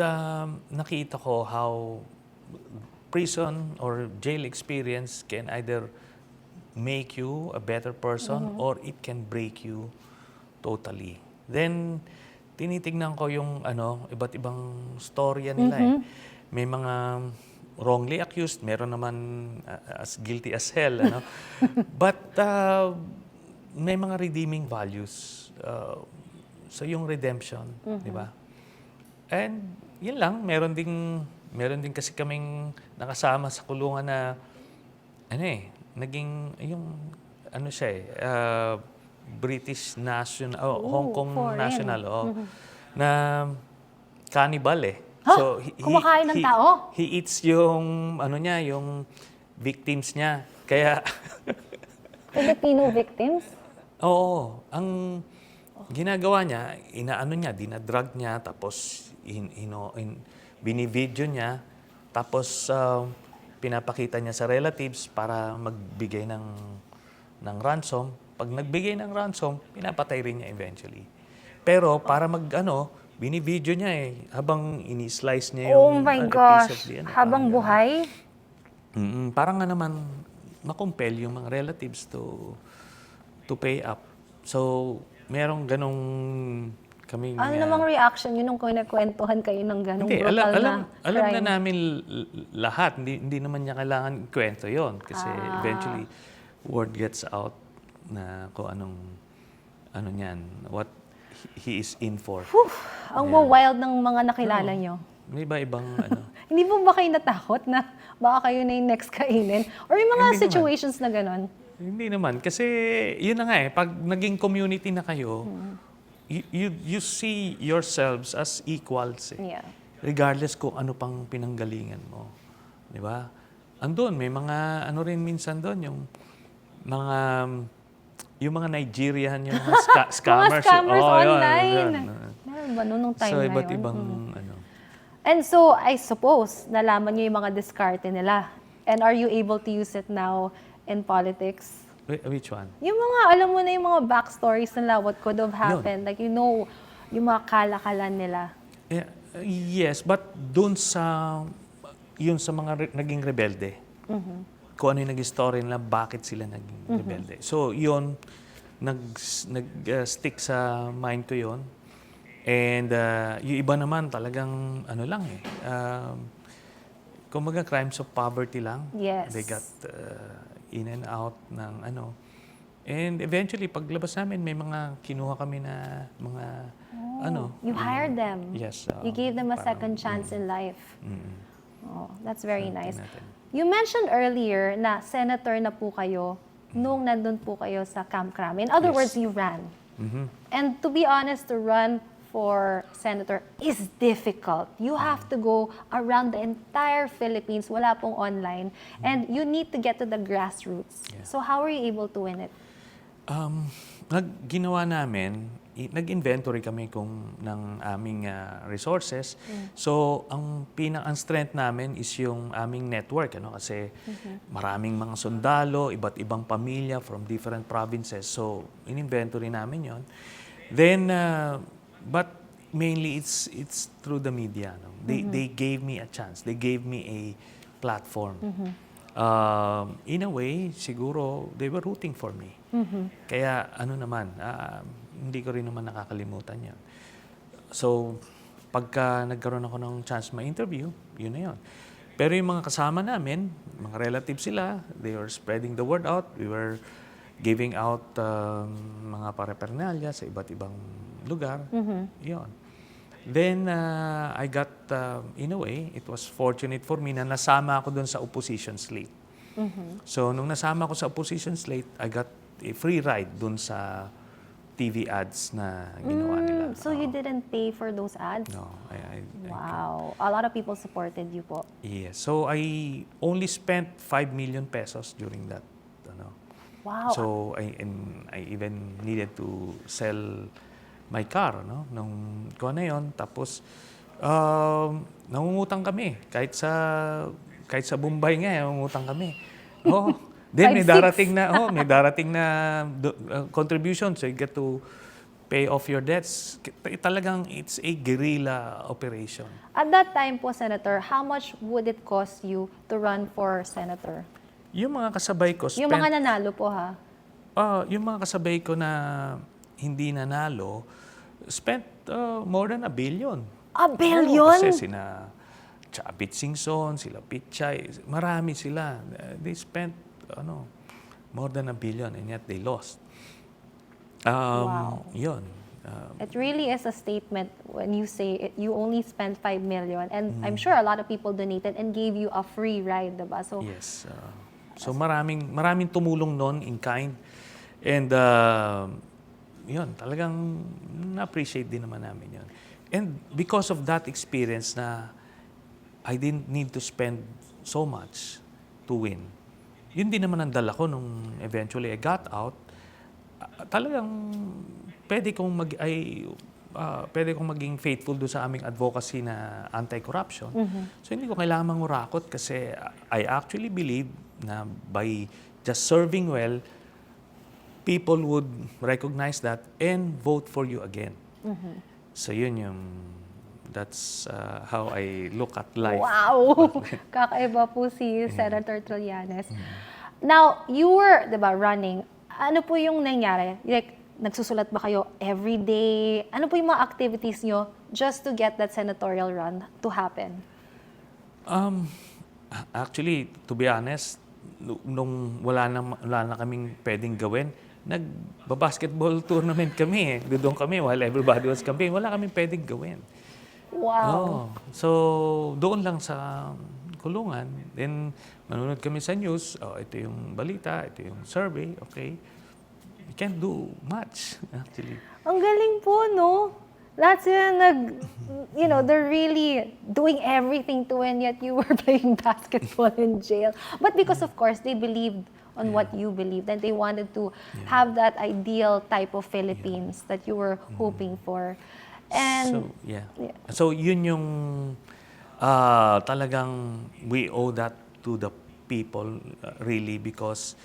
nakita ko how prison or jail experience can either make you a better person or it can break you totally. Then, tinitignan ko yung iba't ibang storya nila eh. May mga wrongly accused, meron naman as guilty as hell. But may mga redeeming values. So yung redemption, di ba? And yun lang, meron din kasi kaming nakasama sa kulungan na naging yung British national, Hong Kong foreign. national, na cannibal eh. Huh? So Kumakain ng tao? He eats yung yung victims niya. Kaya Filipino victims? oo, ang ginagawa niya, dinadrug niya, tapos binivideo niya, tapos pinapakita niya sa relatives para magbigay ng ransom. Pag nagbigay ng ransom, pinapatay rin niya eventually. Pero para binivideo niya habang ini-slice niya yung Oh my piece of gosh, the habang buhay? Parang nga naman makumpel yung mga relatives to pay up. So, merong ganong kaming... Ano namang reaction yun nung kinakwentuhan kayo ng ganong Hindi, brutal na alam crime? na namin lahat. Hindi naman niya kailangan kwento yon kasi eventually word gets out na kung what he is in for. Ang wild ng mga nakilala nyo. May iba-ibang ano. Hindi po ba kayo natakot na baka kayo na yung next kainin? Or yung mga Hindi naman. situations na gano'n? Hindi naman. Kasi yun na nga pag naging community na kayo, you see yourselves as equals Yeah. Regardless kung ano pang pinanggalingan mo. Di ba? Andun, may mga ano rin minsan doon, yung mga Nigerian, yung mga scammers. Mga scammers yun, online. yun. Meron ba nung time So, na iba't yun? ibang ano. And so, I suppose, nalaman niyo yung mga diskarte nila. And are you able to use it now in politics? Which one? Yung mga, alam mo na yung mga backstories nila, what could have happened. Like, you know, yung mga kalakalan nila. Yeah, yes, but doon yun sa mga naging rebelde. Kung ano yung naging story nila, bakit sila naging rebelde. So, yun, nag-stick sa mind ko yun. And yung iba naman talagang ano lang kumbaga crimes of poverty lang. Yes. They got in and out ng ano. And eventually, paglabas namin, may mga kinuha kami na mga ano. You hired them. Yes. You gave them a parang, second chance in life. Oh, that's very nice. natin. You mentioned earlier na senator na po kayo nung nandun po kayo sa Camp Crame. In other Yes. words, you ran. And to be honest, to run for senator is difficult. You have to go around the entire Philippines. Wala pong online. And you need to get to the grassroots. Yeah. So how were you able to win it? Ginawa namin, nag-inventory kami ng aming resources. So, ang strength namin is yung aming network. Kasi maraming mga sundalo, iba't ibang pamilya from different provinces. So, in-inventory namin yon. Then, but mainly it's through the media. They gave me a chance. They gave me a platform. In a way, siguro, they were rooting for me. Kaya ano naman, hindi ko rin naman nakakalimutan yan. So, pagka nagkaroon ako ng chance ma-interview, yun na yun. Pero yung mga kasama namin, mga relatives sila, they were spreading the word out. We were giving out mga paraphernalia sa iba't ibang lugar. Yun. Then, I got, in a way, it was fortunate for me na nasama ako doon sa opposition slate. So, nung nasama ako sa opposition slate, I got a free ride doon sa TV ads na ginawa nila. So you didn't pay for those ads? No. Wow. A lot of people supported you po. Yes. So, I only spent 5 million pesos during that. Wow. So, I even needed to sell my car, nung kuha na yun. Tapos, nangungutang kami. Kahit sa Bombay nga, nangungutang kami. Then may darating na contribution, so you get to pay off your debts. Talagang it's a guerrilla operation. At that time po, Senator, how much would it cost you to run for senator? Yung mga kasabay ko Yung mga nanalo po, ha? yung mga kasabay ko na hindi nanalo, spent more than 1 billion. 1 billion? Kasi sina Chabit Singson, sila Pichay, marami sila. They spent more than 1 billion and yet they lost. Wow. Yun. It really is a statement when you say you only spent 5 million. And I'm sure a lot of people donated and gave you a free ride, diba? So, yes. So maraming tumulong nun in kind. And yun, talagang na-appreciate din naman namin yun. And because of that experience na I didn't need to spend so much to win. Yun din naman ang dala ko nung eventually I got out. Talagang pwede kong maging faithful do sa aming advocacy na anti-corruption. So hindi ko kailangan mangurakot kasi I actually believe na by just serving well, people would recognize that and vote for you again. So yun that's how I look at life. wow! Kakaiba po si Senator Trillanes. Now, you were, diba, running. Ano po yung nangyari? Like, nagsusulat ba kayo every day? Ano po yung mga activities nyo just to get that senatorial run to happen? Actually, to be honest, nung wala na kaming pwedeng gawin, nagba-basketball tournament kami. Doon kami while everybody was campaigning. Wala kaming pwedeng gawin. Wow. Oo. So, doon lang sa kulungan. Then, manunod kami sa news. Oh, ito yung balita, ito yung survey. Okay. You can't do much, actually. Ang galing po, no? Lahat sila they're really doing everything to win, yet you were playing basketball in jail. But because, of course, they believed on what you believed, and they wanted to have that ideal type of Philippines that you were hoping for. And So, yun yung talagang we owe that to the people, really, because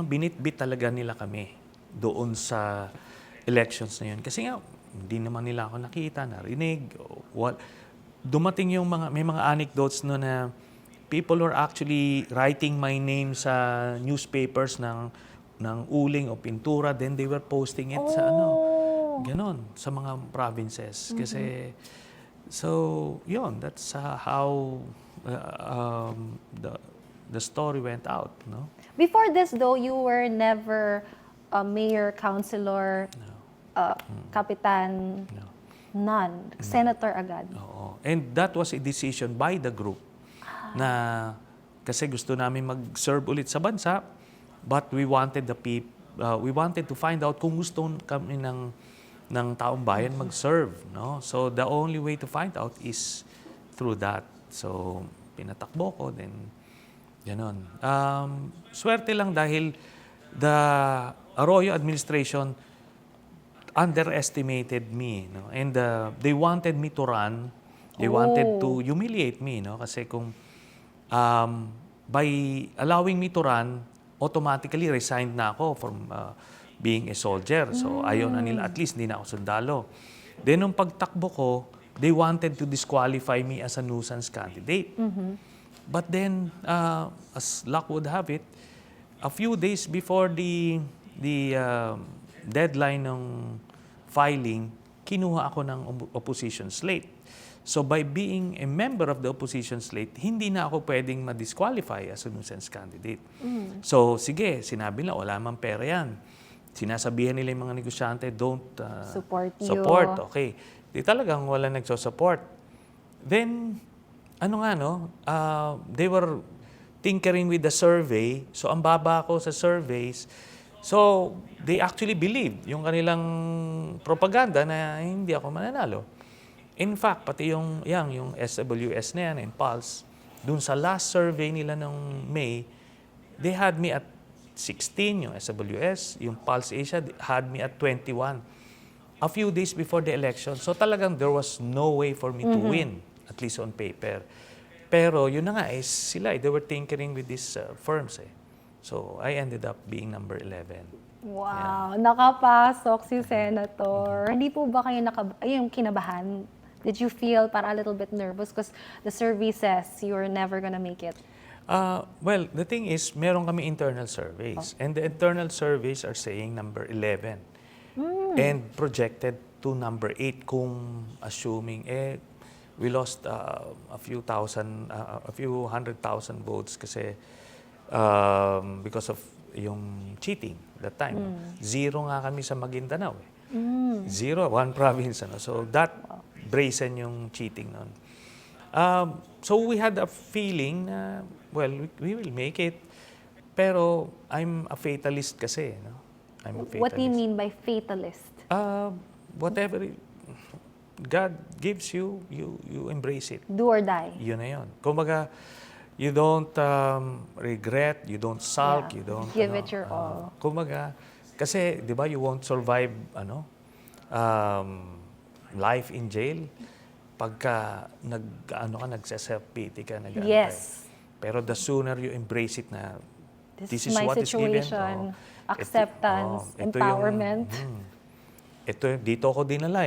binitbit talaga nila kami doon sa elections na yun. Kasi nga, hindi naman nila ako nakita, narinig. Dumating yung may mga anecdotes no na people were actually writing my name sa newspapers ng uling o pintura, then they were posting it sa ganon, sa mga provinces. Kasi, so, yun, that's how the story went out, no? before this, though, you were never a mayor, councilor, kapitan, none. Senator agad. Oo. And that was a decision by the group na kasi gusto namin mag-serve ulit sa bansa, but we wanted we wanted to find out kung gusto kami ng taong bayan mag-serve, no? So the only way to find out is through that. So pinatakbo ko, then ganon. Swerte lang dahil the Arroyo administration underestimated me, no? And they wanted me to run. They wanted to humiliate me, no? Kasi kung by allowing me to run, automatically resigned na ako from being a soldier. So ayaw na nila, at least hindi na ako sundalo. Then nung pagtakbo ko, they wanted to disqualify me as a nuisance candidate. But then, as luck would have it, a few days before the deadline ng filing, kinuha ako ng opposition slate. So by being a member of the opposition slate, hindi na ako pwedeng ma-disqualify as a nuisance candidate. So sige, sinabi na, wala mang pera yan. Sinasabihan nila yung mga negosyante, don't Support you. support. Okay. Di talagang wala nagso-support. Then, they were tinkering with the survey. So ang baba ko sa surveys. So, they actually believed yung kanilang propaganda na hindi ako mananalo. In fact, pati yung SWS na yan, and Pulse, dun sa last survey nila ng May, they had me at 16, yung SWS, yung Pulse Asia had me at 21. A few days before the election. So talagang there was no way for me to win, at least on paper. Pero yun na nga, they were tinkering with these firms. So I ended up being number 11. Wow, nakapasok si Senator. Hindi po ba kayo yung kinabahan? Did you feel a little bit nervous because the survey says you were never gonna make it? Well, the thing is, meron kami internal surveys. And the internal surveys are saying number 11. And projected to number 8 kung assuming, we lost a few 100,000 votes kasi because of yung cheating that time. 0 nga kami sa Maguindanao. 0, one province. So that brazen yung cheating nun. So we had a feeling na, well, we will make it. Pero I'm a fatalist kasi. No? I'm a fatalist. What do you mean by fatalist? Whatever God gives you, you embrace it. Do or die. Yun na yun. Kumbaga, you don't regret, you don't sulk, you don't give it your all. Kumbaga, kasi 'di ba, you won't survive life in jail pagka nagse-self-pity ka, Yes. Pero the sooner you embrace it na This is my what situation. is given. Acceptance, empowerment. Dito ako dinala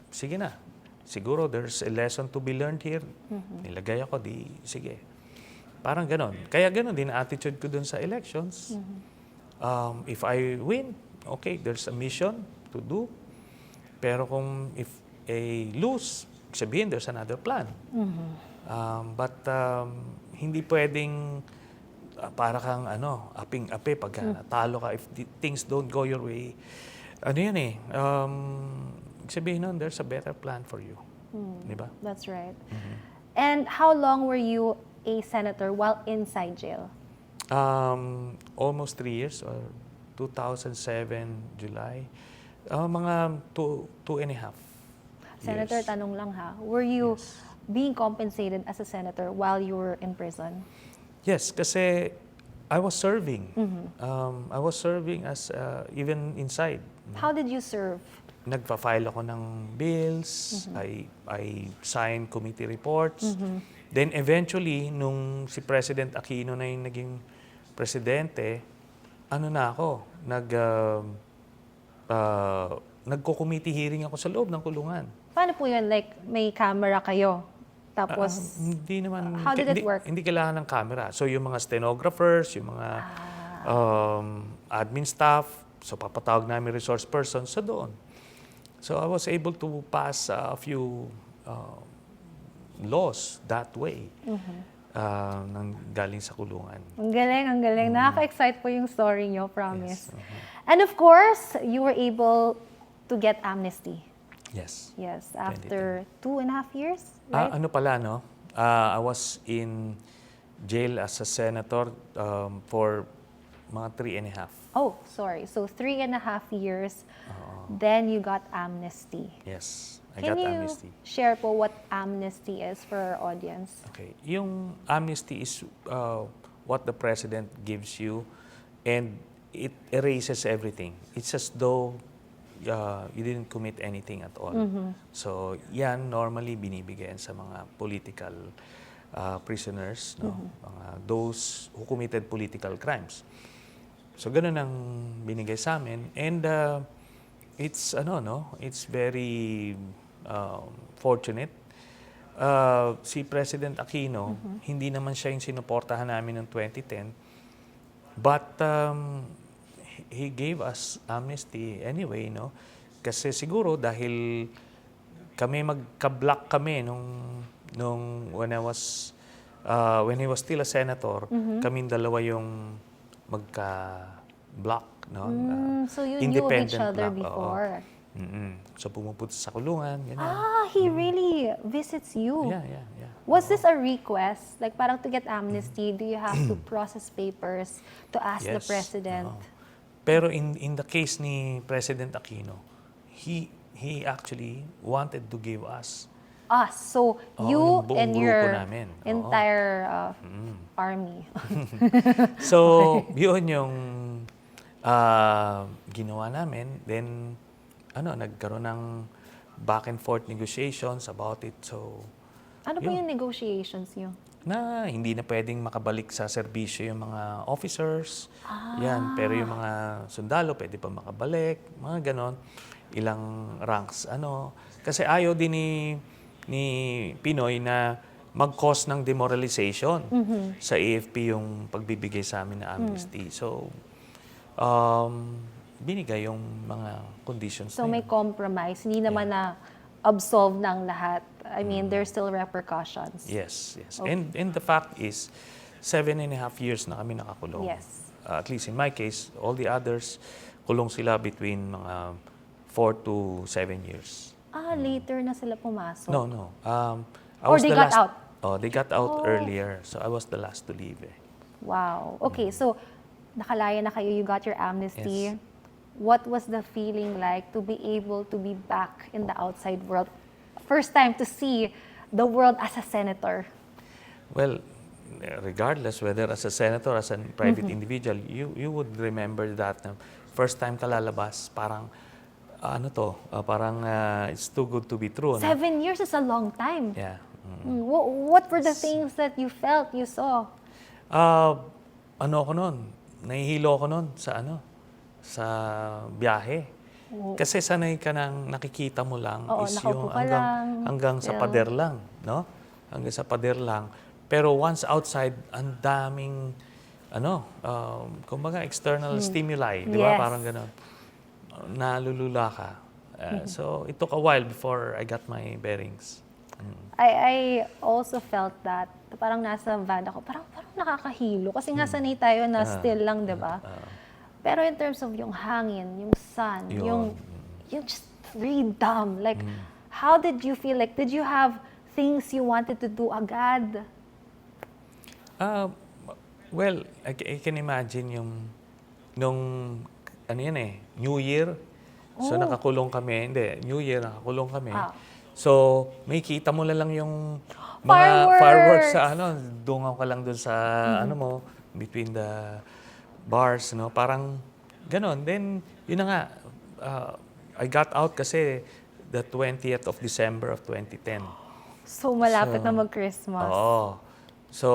sige na. Siguro there's a lesson to be learned here. Nilagay ako, sige. Parang ganon. Kaya ganon din attitude ko dun sa elections. If I win, okay, there's a mission to do. Pero if I lose, sabihin there's another plan. But hindi pwedeng para kang aping-api pagka natalo ka. If things don't go your way, sabihin nun, there's a better plan for you. Di ba? That's right. And how long were you a senator while inside jail? Almost 3 years, or 2007, July. Mga two and a half Senator, years. tanong lang ha, were you Yes. being compensated as a senator while you were in prison? Yes, kasi I was serving. I was serving as even inside. How did you serve? Nagpa-file ako ng bills, I sign committee reports. Then eventually, nung si President Aquino na yung naging presidente, ano na ako, nagko-committee hearing ako sa loob ng kulungan. Paano po yun? Like, may camera kayo? Tapos, Hindi naman, how did it work? Hindi kailangan ng camera. So yung mga stenographers, yung mga admin staff, so papatawag namin resource persons sa doon. So I was able to pass a few laws that way nang galing sa kulungan. ang galing, ang galing. Nakaka-excite po yung story nyo, promise. And of course, you were able to get amnesty. Yes. Yes, after 2.5 years, right? Ano pala, no? I was in jail as a senator for mga 3.5. Oh, sorry. So 3.5 years, then you got amnesty. Yes, I Can got you amnesty. share po what amnesty is for our audience? Okay. Yung amnesty is what the president gives you, and it erases everything. It's as though you didn't commit anything at all. So, yan normally binibigyan sa mga political prisoners, no? Mga those who committed political crimes. So, ganun ang binigay sa amin. And it's it's very fortunate. Si President Aquino, hindi naman siya yung sinuportahan namin noong 2010. But he gave us amnesty anyway, no? Kasi siguro dahil kami magka-block kami nung when he was still a senator, kaming dalawa yung magka-block, no? So you knew of each other before. So pumupunta sa kulungan, ganyan. He really visits you. Yeah. Was this a request? Like parang to get amnesty, do you have to process papers to ask the Yes. president? Pero in the case ni President Aquino, he actually wanted to give us. So you yung buong and grupo your namin. Oo. entire army. So, yun yung ginawa namin. Then, nagkaroon ng back and forth negotiations about it. So, Ano po yung negotiations niyo? na hindi na pwedeng makabalik sa serbisyo yung mga officers. Yan, pero yung mga sundalo pwede pa makabalik, mga ganon. Ilang ranks, Kasi ayaw din ni Pinoy na mag-cause ng demoralization sa AFP yung pagbibigay sa amin na amnesty. So, binigay yung mga conditions So na may yun. compromise, hindi naman na absolve ng lahat. I mean, there's still repercussions. Yes. Okay. And the fact is, 7.5 years na kami nakakulong. Yes. At least in my case, all the others, kulong sila between mga 4 to 7 years. Later na sila pumasok. No. I Or was they the got last. out? Oh, they got out earlier. So I was the last to leave. Wow. Okay, so nakalaya na kayo, you got your amnesty. Yes. What was the feeling like to be able to be back in the outside world? First time to see the world as a senator. Well, regardless whether as a senator or as a private individual, you would remember that first time ka lalabas, parang parang it's too good to be true. 7 years is a long time. Yeah. What were the things that you felt, you saw? Ako nun, nahihilo ako nun sa biyahe. Kasi sanay ka nang nakikita mo lang is nakaupo yung ka lang. hanggang sa pader lang, no? Hanggang sa pader lang. Pero once outside, ang daming kumbaga external stimuli, di ba? Yes. Parang gano'n. Nalulula ka. So it took a while before I got my bearings. I also felt that. Parang nasa van ako, parang nakakahilo. Kasi nga sanay tayo na still lang, di ba? Pero in terms of yung hangin, yung sun, Yun. yung just freedom. Like, how did you feel? Like, did you have things you wanted to do agad? Well, I can imagine nung, ano yan New Year. So, nakakulong kami. Hindi, New Year, nakakulong kami. Ah. So, may kita mo na lang yung mga fireworks sa dungaw ka lang dun sa, between the bars, no? Parang, ganon. Then, yun na nga, I got out kasi the 20th of December of 2010. So, malapit So, na mag-Christmas. Oo. So,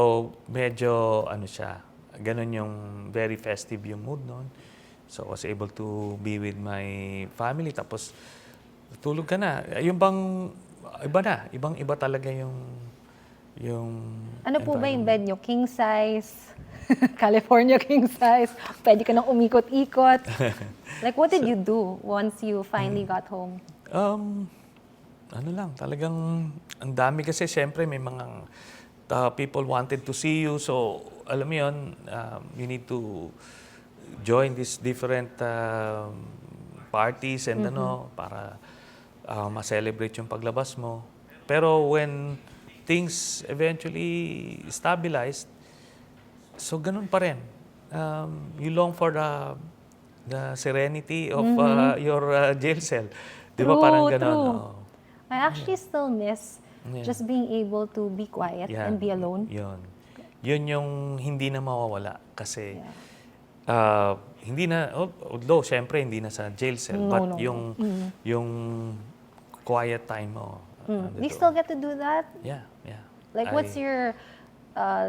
medyo, siya, ganon yung very festive yung mood noon. So, I was able to be with my family. Tapos, tulog ka na. Yung bang, ibang-iba talaga yung Ano po ba yung bed nyo? King size? California king size? Pwede ka nang umikot-ikot? Like, what did you do once you finally got home? Talagang, ang dami kasi, syempre, may mga people wanted to see you. So, alam mo yun, you need to join these different parties and para ma-celebrate yung paglabas mo. Pero when things eventually stabilized, so ganun pa rin. You long for the serenity of your jail cell. Di ba parang ganun? True. Oh. I actually still miss just being able to be quiet and be alone. Yun yung hindi na mawawala kasi hindi na, although syempre hindi na sa jail cell, but yung quiet time mo. Do you still get to do that? Yeah. Like, what's your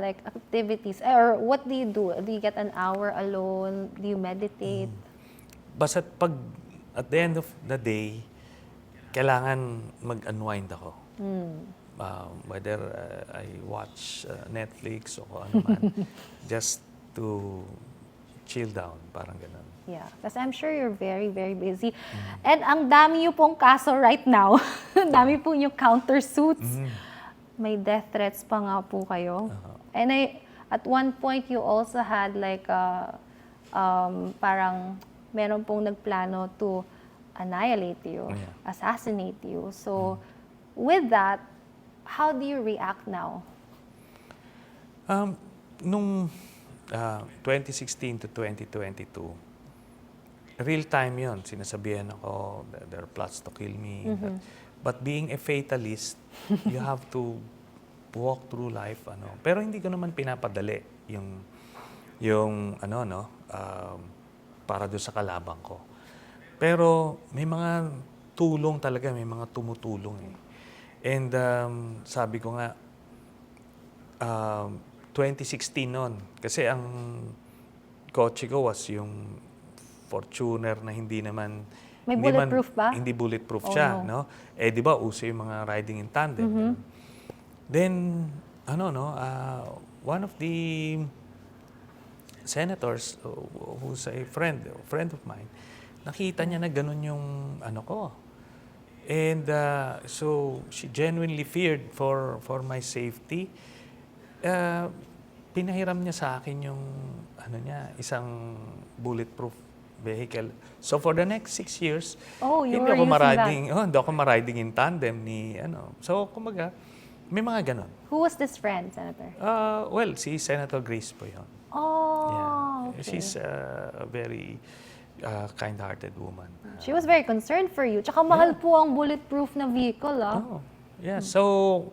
like activities? Or what do you do? Do you get an hour alone? Do you meditate? Basta pag at the end of the day, kailangan mag-unwind ako. Whether I watch Netflix o ano man, just to chill down, parang ganun. Yeah, kasi I'm sure you're very, very busy. And ang dami niyo pong kaso right now. Ang dami po yung countersuits. May death threats pa nga po kayo. And at one point, you also had like parang meron pong nagplano to annihilate you, assassinate you. So, with that, how do you react now? Nung 2016 to 2022, real time yon. Sinasabihan ako, there are plots to kill me. But being a fatalist, you have to walk through life. Pero hindi ko naman pinapadali yung para doon sa kalabang ko. Pero may mga tulong talaga, may mga tumutulong And sabi ko nga, 2016 noon, kasi ang kotse ko was yung Fortuner na hindi naman... May bulletproof ba? Hindi bulletproof siya, no? Di ba, uso yung mga riding in tandem. Then, one of the senators, who's a friend of mine, nakita niya na ganun yung ko. And so she genuinely feared for my safety. Pinahiram niya sa akin yung isang bulletproof vehicle. So for the next 6 years, hindi ako ma-riding in tandem ni So kumbaga, may mga ganon. Who was this friend, Senator? Well, si Senator Grace po yun. Okay. She's a very kind-hearted woman. She was very concerned for you. Tsaka mahal po ang bulletproof na vehicle, So,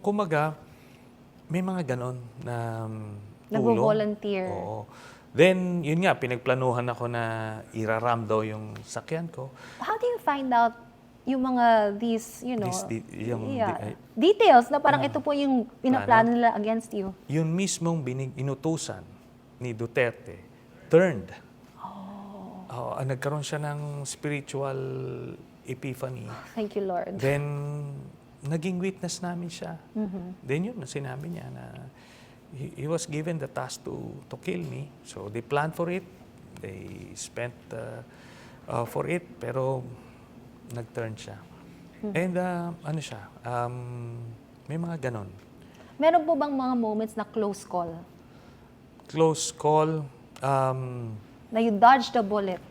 kumaga, may mga ganon na tulong. Nag-volunteer. Oo. Then, yun nga, pinagplanuhan ako na iraram daw yung sakyan ko. How do you find out yung mga details na parang ito po yung pinaplano nila against you? Yun mismong inutusan ni Duterte turned. Nagkaroon siya ng spiritual epiphany. Thank you, Lord. Then, naging witness namin siya. Then yun, sinabi niya na he was given the task to kill me. So, they planned for it. They spent for it. Pero, nag-turn siya. And, may mga ganon. Meron po bang mga moments na close call? Close call, Na you dodged a bullet?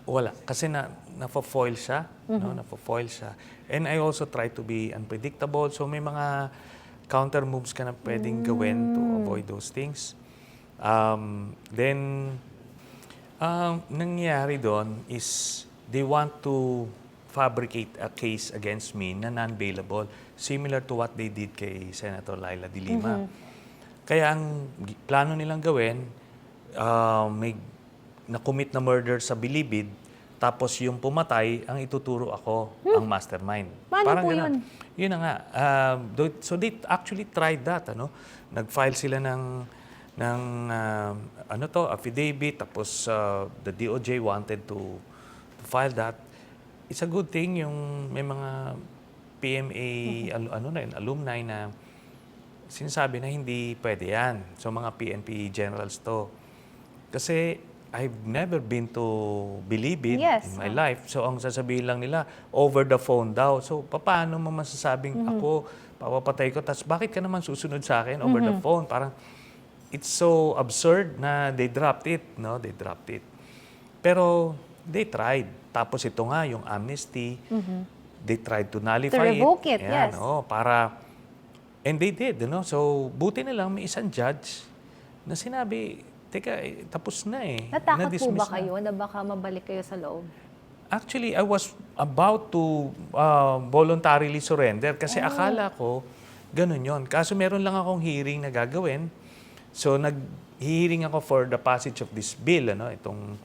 Wala. Kasi na-foil siya. No? Na-foil siya. And I also try to be unpredictable. So may mga counter moves ka na pwedeng gawin to avoid those things. Then, nangyayari doon is they want to fabricate a case against me na non-bailable. Similar to what they did kay Senator Laila de Lima. Kaya ang plano nilang gawin, may na-commit na murder sa Bilibid, tapos yung pumatay, ang ituturo ako, ang mastermind. Paano Parang po ganun. yun? Yun na nga. So they actually tried that. Nag-file sila ng affidavit, tapos the DOJ wanted to file that. It's a good thing yung may mga PMA alumni na sinasabi na hindi pwede yan. So mga PNP generals to. Kasi I've never been to Bilibid in my life. So ang sasabihin lang nila, over the phone daw. So paano mo masasabing ako, papapatay ko, tapos bakit ka naman susunod sa akin over the phone? Parang it's so absurd na they dropped it. No? They dropped it. Pero they tried. Tapos ito nga, yung Amnesty, they tried to nullify to revoke it. Ayan, Yes. And they did. So buti na lang may isang judge na sinabi, teka, tapos na eh. Natakot po Na-dismiss ba kayo na baka mabalik kayo sa loob? Actually, I was about to voluntarily surrender kasi akala ko ganun yon. Kaso meron lang akong hearing na gagawin. So nag-hearing ako for the passage of this bill, itong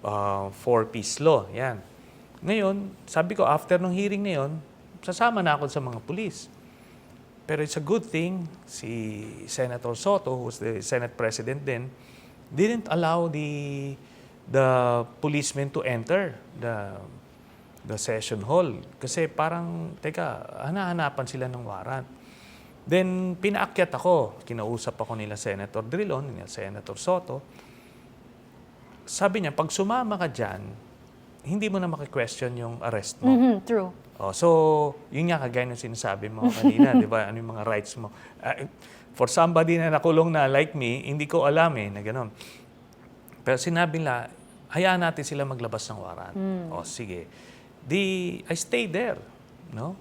4-piece law. Yan. Ngayon, sabi ko, after ng hearing na yon, sasama na ako sa mga pulis. Pero it's a good thing, si Senator Soto, who's the Senate President then, didn't allow the policemen to enter the session hall. Kasi parang, hanapan sila ng warrant. Then, pinaakyat ako. Kinausap ako nila Senator Drilon, nila Senator Soto. Sabi niya, pag sumama ka dyan, hindi mo na maki-question yung arrest mo. True. So, yun nga kagaya ng sinasabi mo kanina, di ba? Ano yung mga rights mo? For somebody na nakulong na like me, hindi ko alam na gano'n. Pero sinabi nila, hayaan natin sila maglabas ng warrant. Sige. I stayed there. No?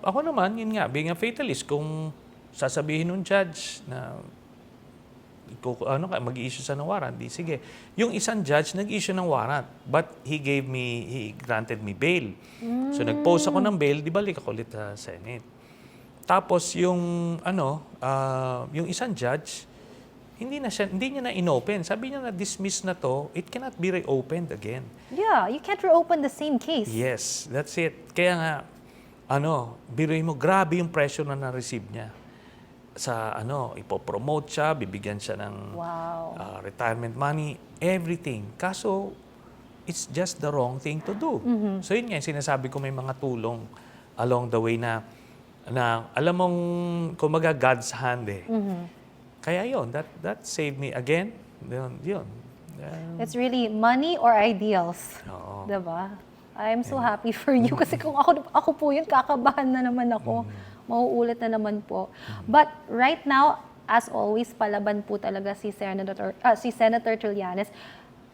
Ako naman, yun nga, being a fatalist, kung sasabihin ng judge na mag-i-issue sa ng warrant, sige. Yung isang judge nag-issue ng warrant, but he granted me bail. So nag-post ako ng bail, di balik ako ulit sa Senate. Tapos yung isang judge, hindi niya na inopen. Sabi niya na dismiss na to, it cannot be reopened again. Yeah, you can't reopen the same case. Yes, that's it. Kaya nga, biruin mo, grabe yung pressure na na-receive niya. Sa ipopromote siya, bibigyan siya ng retirement money, everything. Kaso, it's just the wrong thing to do. So yun nga, sinasabi ko may mga tulong along the way na alam mong kumaga God's hand Kaya yun, that saved me again. Yun. It's really money or ideals. Oo. Diba? I'm so happy for you kasi kung ako po yun, kakabahan na naman ako. Mauulit na naman po. But right now, as always, palaban po talaga si Senator Trillanes.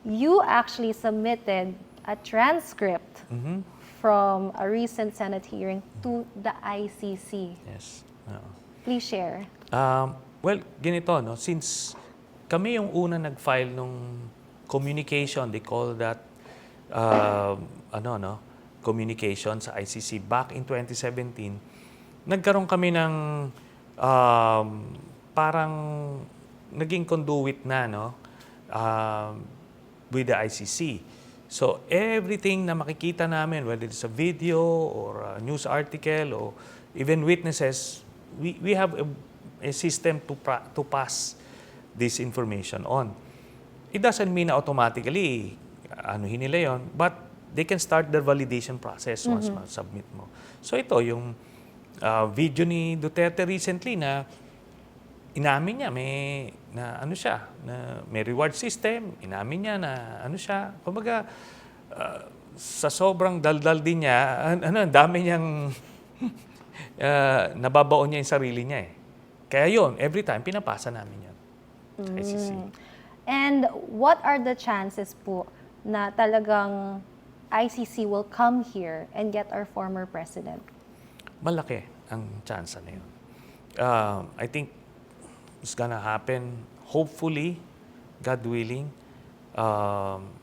You actually submitted a transcript from a recent Senate hearing to the ICC. Yes. Please share. Well, ganito, since kami yung una nag-file nung communication, they call that communication sa ICC back in 2017, nagkaroon kami ng parang naging conduit na with the ICC. So everything na makikita namin, whether it's a video or a news article or even witnesses, we have a system to pass this information on. It doesn't mean na automatically anuhin nila yon, but they can start their validation process once ma-submit mo. So ito yung video ni Duterte recently na inamin niya may reward system, inamin niya na siya. Kumbaga sa sobrang daldal din niya, dami niyang nababaon niya yung sarili niya Kaya yon, every time pinapasa namin yan. ICC. And what are the chances po na talagang ICC will come here and get our former president? Malaki ang chance na yun. I think it's gonna happen, hopefully, God willing,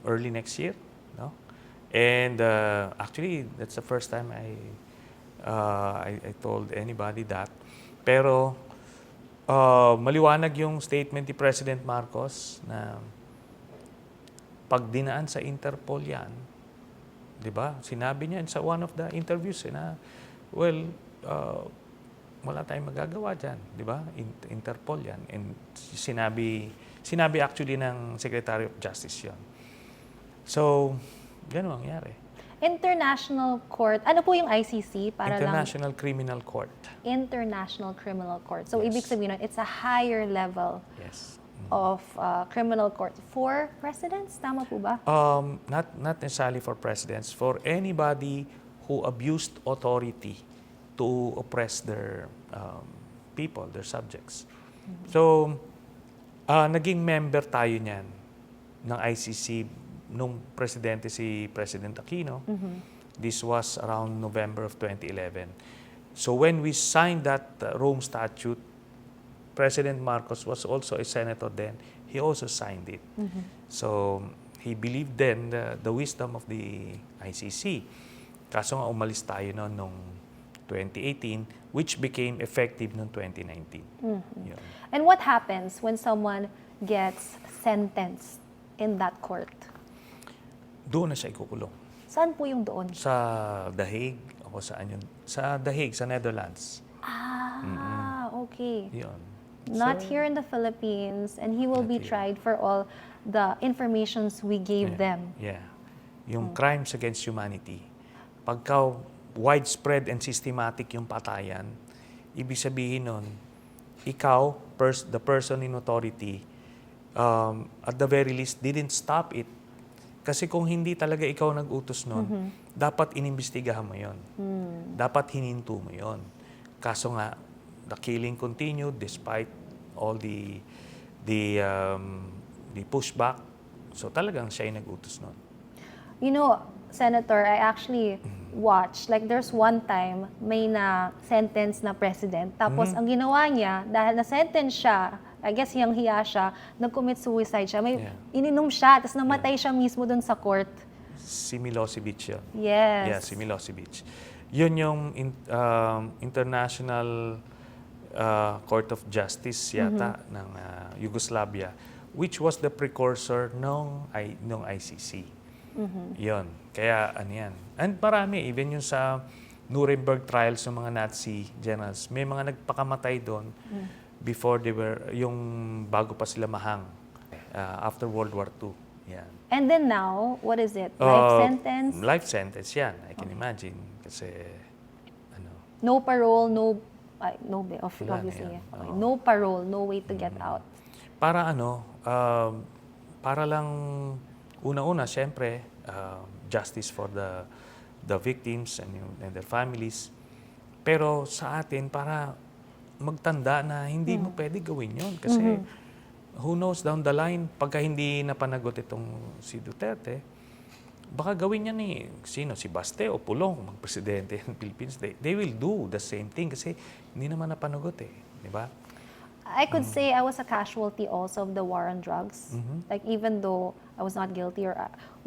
early next year. No? And actually, that's the first time I told anybody that. Pero maliwanag yung statement ni President Marcos na pag dinaan sa Interpol yan, di ba? Sinabi niya sa one of the interviews na, well, wala tayong magagawa dyan, di ba? Interpol yan. And sinabi actually ng Secretary of Justice yan. So, gano'n mangyari. International Court, ano po yung ICC? International Criminal Court. International Criminal Court. So, Yes. ibig sabihin nun, it's a higher level Yes. of criminal court for presidents. Tama po ba? Not necessarily for presidents, for anybody who abused authority to oppress their people, their subjects. So, naging member tayo niyan ng ICC nung presidente si President Aquino. This was around November of 2011. So when we signed that Rome Statute, President Marcos was also a senator then. He also signed it. So he believed then the wisdom of the ICC. Kaso nga umalis tayo noong 2018, which became effective noong 2019. Yun. And what happens when someone gets sentenced in that court? Doon na siya ikukulong. Saan po yung doon? Sa The Hague, o saan yun? Sa The Hague, sa Netherlands. Okay. Yun. Not So, here in the Philippines, and he will Not be here. tried for all the informations we gave them. Yeah. Yung crimes against humanity. Pagka widespread and systematic yung patayan, ibig sabihin nun, ikaw, the person in authority, at the very least, didn't stop it. Kasi kung hindi talaga ikaw nag-utos nun, dapat inimbestigahan mo yon. Dapat hininto mo yon. Kaso nga, the killing continued despite all the pushback. So talagang siya yung nag-utos nun. You know, Senator, I actually watched, like there's one time, may na-sentence na president. Tapos ang ginawa niya, dahil na-sentence siya, I guess hiyang-hiya siya, nag-commit suicide siya. May ininom siya, tapos namatay siya mismo dun sa court. Si Milosevic yun. Yes. Yeah, si Milosevic. Yun yung International Court of Justice yata ng Yugoslavia, which was the precursor nung ICC. Yun. Kaya ano yan. And marami, even yung sa Nuremberg trials ng mga Nazi generals, may mga nagpakamatay doon before bago pa sila mahang, after World War II. Yan. And then now, what is it? Life sentence? Life sentence yan, I can imagine. Kasi, No parole, obviously. Wala na Yeah. yan. Okay. Oo. No parole, no way to get out. para para lang, una-una, syempre, justice for the victims and their families. Pero sa atin, para magtanda na hindi mo pwede gawin yun. Kasi who knows down the line, pagka hindi napanagot itong si Duterte, baka gawin niya si Baste o Pulong, magpresidente ng Philippines. They will do the same thing kasi hindi naman napanagot di ba? I could say I was a casualty also of the war on drugs. Like even though I was not guilty or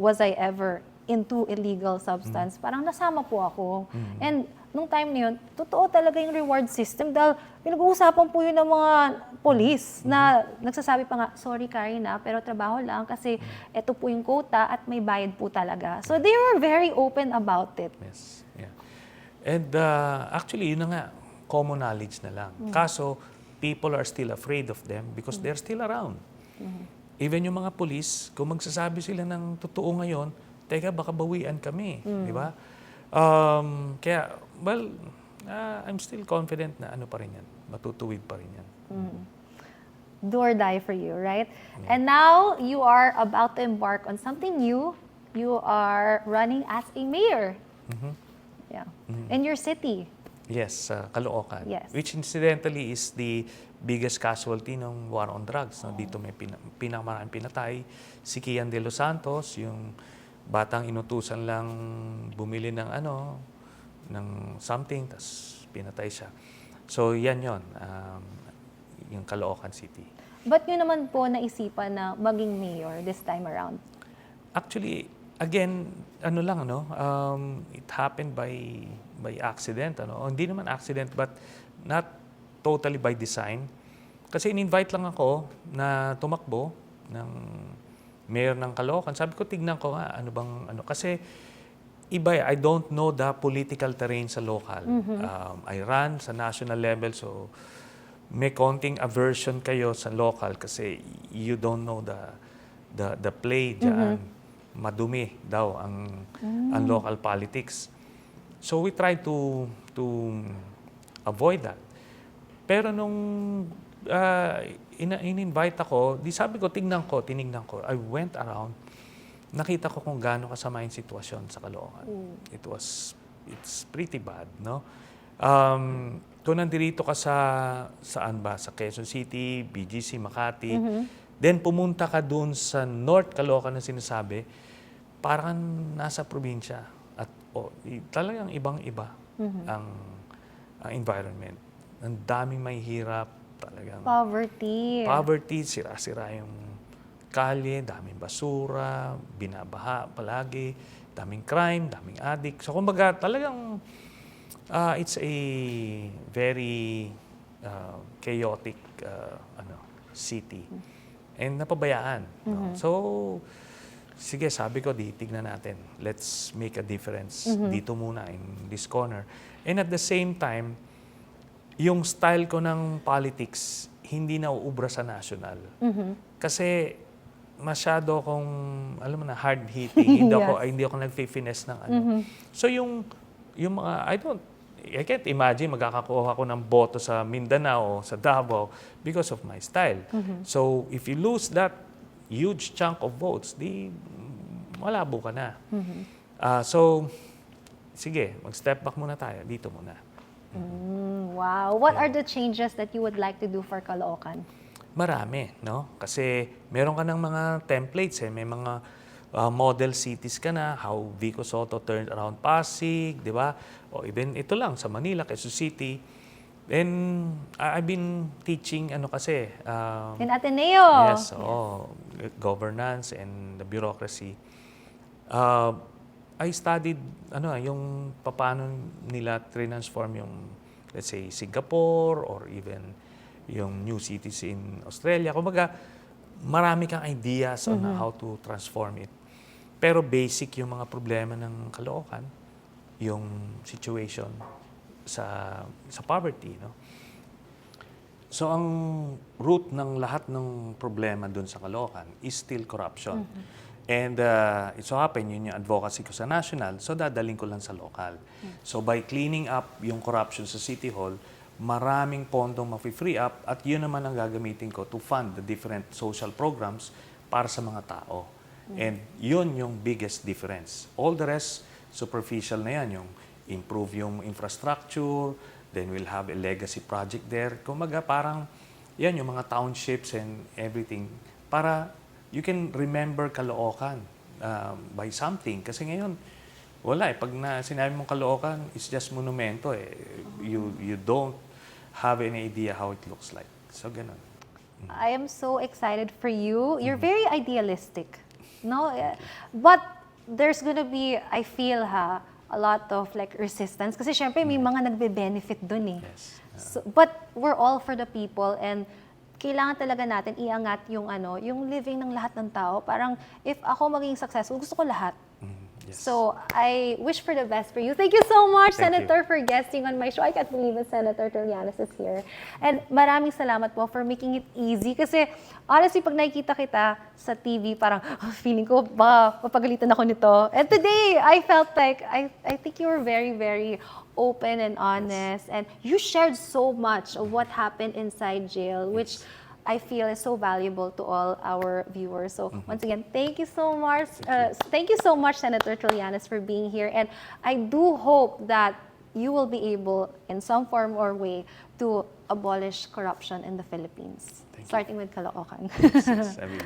was I ever into illegal substance, parang nasama po ako. And nung time na yun, totoo talaga yung reward system dahil pinag-uusapan po yun ng mga police na nagsasabi pa nga, sorry Karina, pero trabaho lang kasi eto po yung quota at may bayad po talaga. So they were very open about it. Yes. Yeah. And actually, yun na nga, common knowledge na lang. Kaso, people are still afraid of them because they're still around. Even yung mga police, kung magsasabi sila ng totoo ngayon, teka, baka bawian kami. Di ba? Kaya, well, I'm still confident na ano pa rin yan. Matutuwid pa rin yan. Do or die for you, right? And now you are about to embark on something new. You are running as a mayor. Yeah. In your city. Yes, Caloocan. Yes. Which incidentally is the biggest casualty ng war on drugs. No? Dito may pinakamaraming pinatay. Si Kian de los Santos, yung batang inutusan lang bumili ng ng something, tas pinatay siya. So yan yon, yung Caloocan City. Ba't nyo naman po naisipan na maging mayor this time around? Actually, again, it happened by accident. Hindi naman accident, but not totally by design. Kasi in-invite lang ako na tumakbo ng mayor ng Caloocan. Sabi ko, tignan ko nga, kasi iba, I don't know the political terrain sa local. I run sa national level, so may konting aversion kayo sa local kasi you don't know the play dyan. Madumi daw ang local politics. So we try to avoid that. Pero nung in-invite ako, di sabi ko, tinignan ko. I went around, nakita ko kung gaano kasama yung sitwasyon sa Caloocan. It's pretty bad, no? Kung nandito ka saan ba? Sa Quezon City, BGC, Makati, then pumunta ka dun sa North Caloocan na sinasabi, parang nasa probinsya. At talagang ibang-iba ang environment. Ang daming may hirap, talagang poverty, sira-sira yung kalye, daming basura, binabaha palagi, daming crime, daming addict. So kumbaga talagang it's a very chaotic city. And napabayaan. No? So sige, sabi ko, tignan natin. Let's make a difference dito muna in this corner. And at the same time, yung style ko ng politics, hindi na uubra sa national. Kasi masyado akong, hard-hitting. Hindi ako nag-finesse ng So yung mga, I can't imagine magkakakuha ko ng boto sa Mindanao o sa Davao because of my style. So if you lose that huge chunk of votes, di malabo ka na. So, sige, mag-step back muna tayo. Dito muna. Wow. What are the changes that you would like to do for Caloocan? Marami, no? Kasi meron ka ng mga templates, May mga model cities ka na, how Vico Soto turned around Pasig, di ba? O even ito lang, sa Manila, Quezon City. And I've been teaching, in Ateneo. Yes, governance and the bureaucracy. I studied, yung paano nila transform yung, let's say, Singapore or even yung new cities in Australia. Kumbaga, marami kang ideas on how to transform it. Pero basic yung mga problema ng Caloocan, yung situation sa poverty, no? So ang root ng lahat ng problema dun sa Caloocan is still corruption. And it so happen, yun yung advocacy ko sa national, so dadaling ko lang sa local. So by cleaning up yung corruption sa City Hall, maraming pondong mafi-free up at yun naman ang gagamitin ko to fund the different social programs para sa mga tao. And yun yung biggest difference. All the rest, superficial na yan, yung improve yung infrastructure, then we'll have a legacy project there. Kumaga parang yan yung mga townships and everything para you can remember Caloocan by something. Kasi ngayon, wala Pag sinabi mong Caloocan, it's just monumento You don't have any idea how it looks like. So, ganun. I am so excited for you. You're very idealistic. No? But there's gonna be, I feel a lot of resistance. Kasi syempre may mga nagbe-benefit dun Yes. So, but we're all for the people and kailangan talaga natin iangat yung yung living ng lahat ng tao. Parang if ako maging successful, gusto ko lahat. Yes. So I wish for the best for you. Thank you so much, Thank Senator, you. for guesting on my show. I can't believe it, Senator Trillanes is here. And maraming salamat po for making it easy. Kasi honestly, pag nakikita kita sa TV, parang feeling ko, mapagalitan ako nito. And today, I felt like, I think you were very, very open and honest. And you shared so much of what happened inside jail, which I feel is so valuable to all our viewers. So once again, thank you so much. Thank you so much, Senator Trillanes, for being here. And I do hope that you will be able, in some form or way, to abolish corruption in the Philippines. Starting with Caloocan. Yes, I will.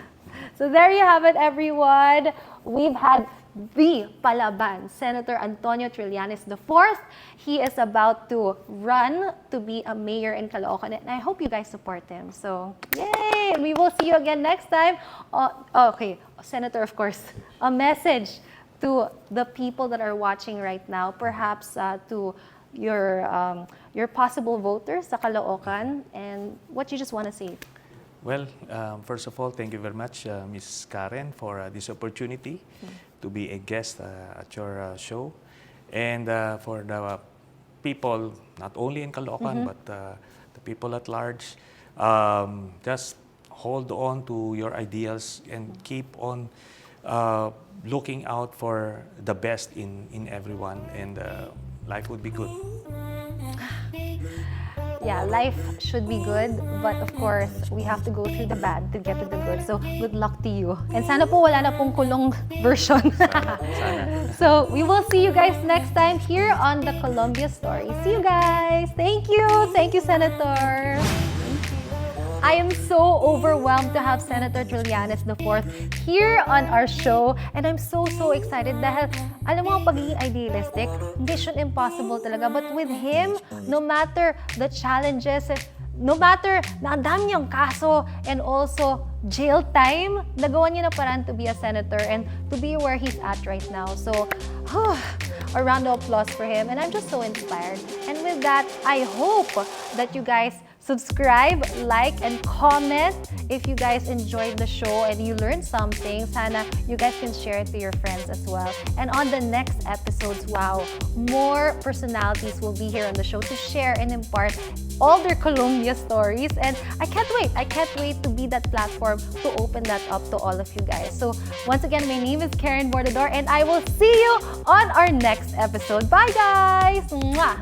So there you have it, everyone. We've had the Palaban, Senator Antonio Trillanes IV. He is about to run to be a mayor in Caloocan, and I hope you guys support him. So, yay! We will see you again next time. Okay, Senator, of course, a message to the people that are watching right now, perhaps to your possible voters sa Caloocan, and what you just want to say. Well, first of all, thank you very much, Ms. Karen, for this opportunity to be a guest at your show. And for the people, not only in Caloocan, but the people at large, just hold on to your ideals and keep on looking out for the best in everyone, and life would be good. Yeah, life should be good, but of course, we have to go through the bad to get to the good. So, good luck to you. And sana po wala na pong kulong version. Sana. So, we will see you guys next time here on the Columbia Story. See you guys. Thank you. Thank you, Senator. I am so overwhelmed to have Senator Trillanes IV here on our show, and I'm so excited dahil alam mo ang pagiging idealistic, mission impossible talaga. But with him, no matter the challenges, no matter na ang dami niyang kaso and also jail time, nagawa niya na paraan to be a senator and to be where he's at right now. So, a round of applause for him, and I'm just so inspired. And with that, I hope that you guys subscribe, like, and comment if you guys enjoyed the show and you learned something. Sana you guys can share it to your friends as well. And on the next episodes, wow, more personalities will be here on the show to share and impart all their Columbia stories. And I can't wait. I can't wait to be that platform to open that up to all of you guys. So once again, my name is Karen Bordador, and I will see you on our next episode. Bye, guys! Mwah!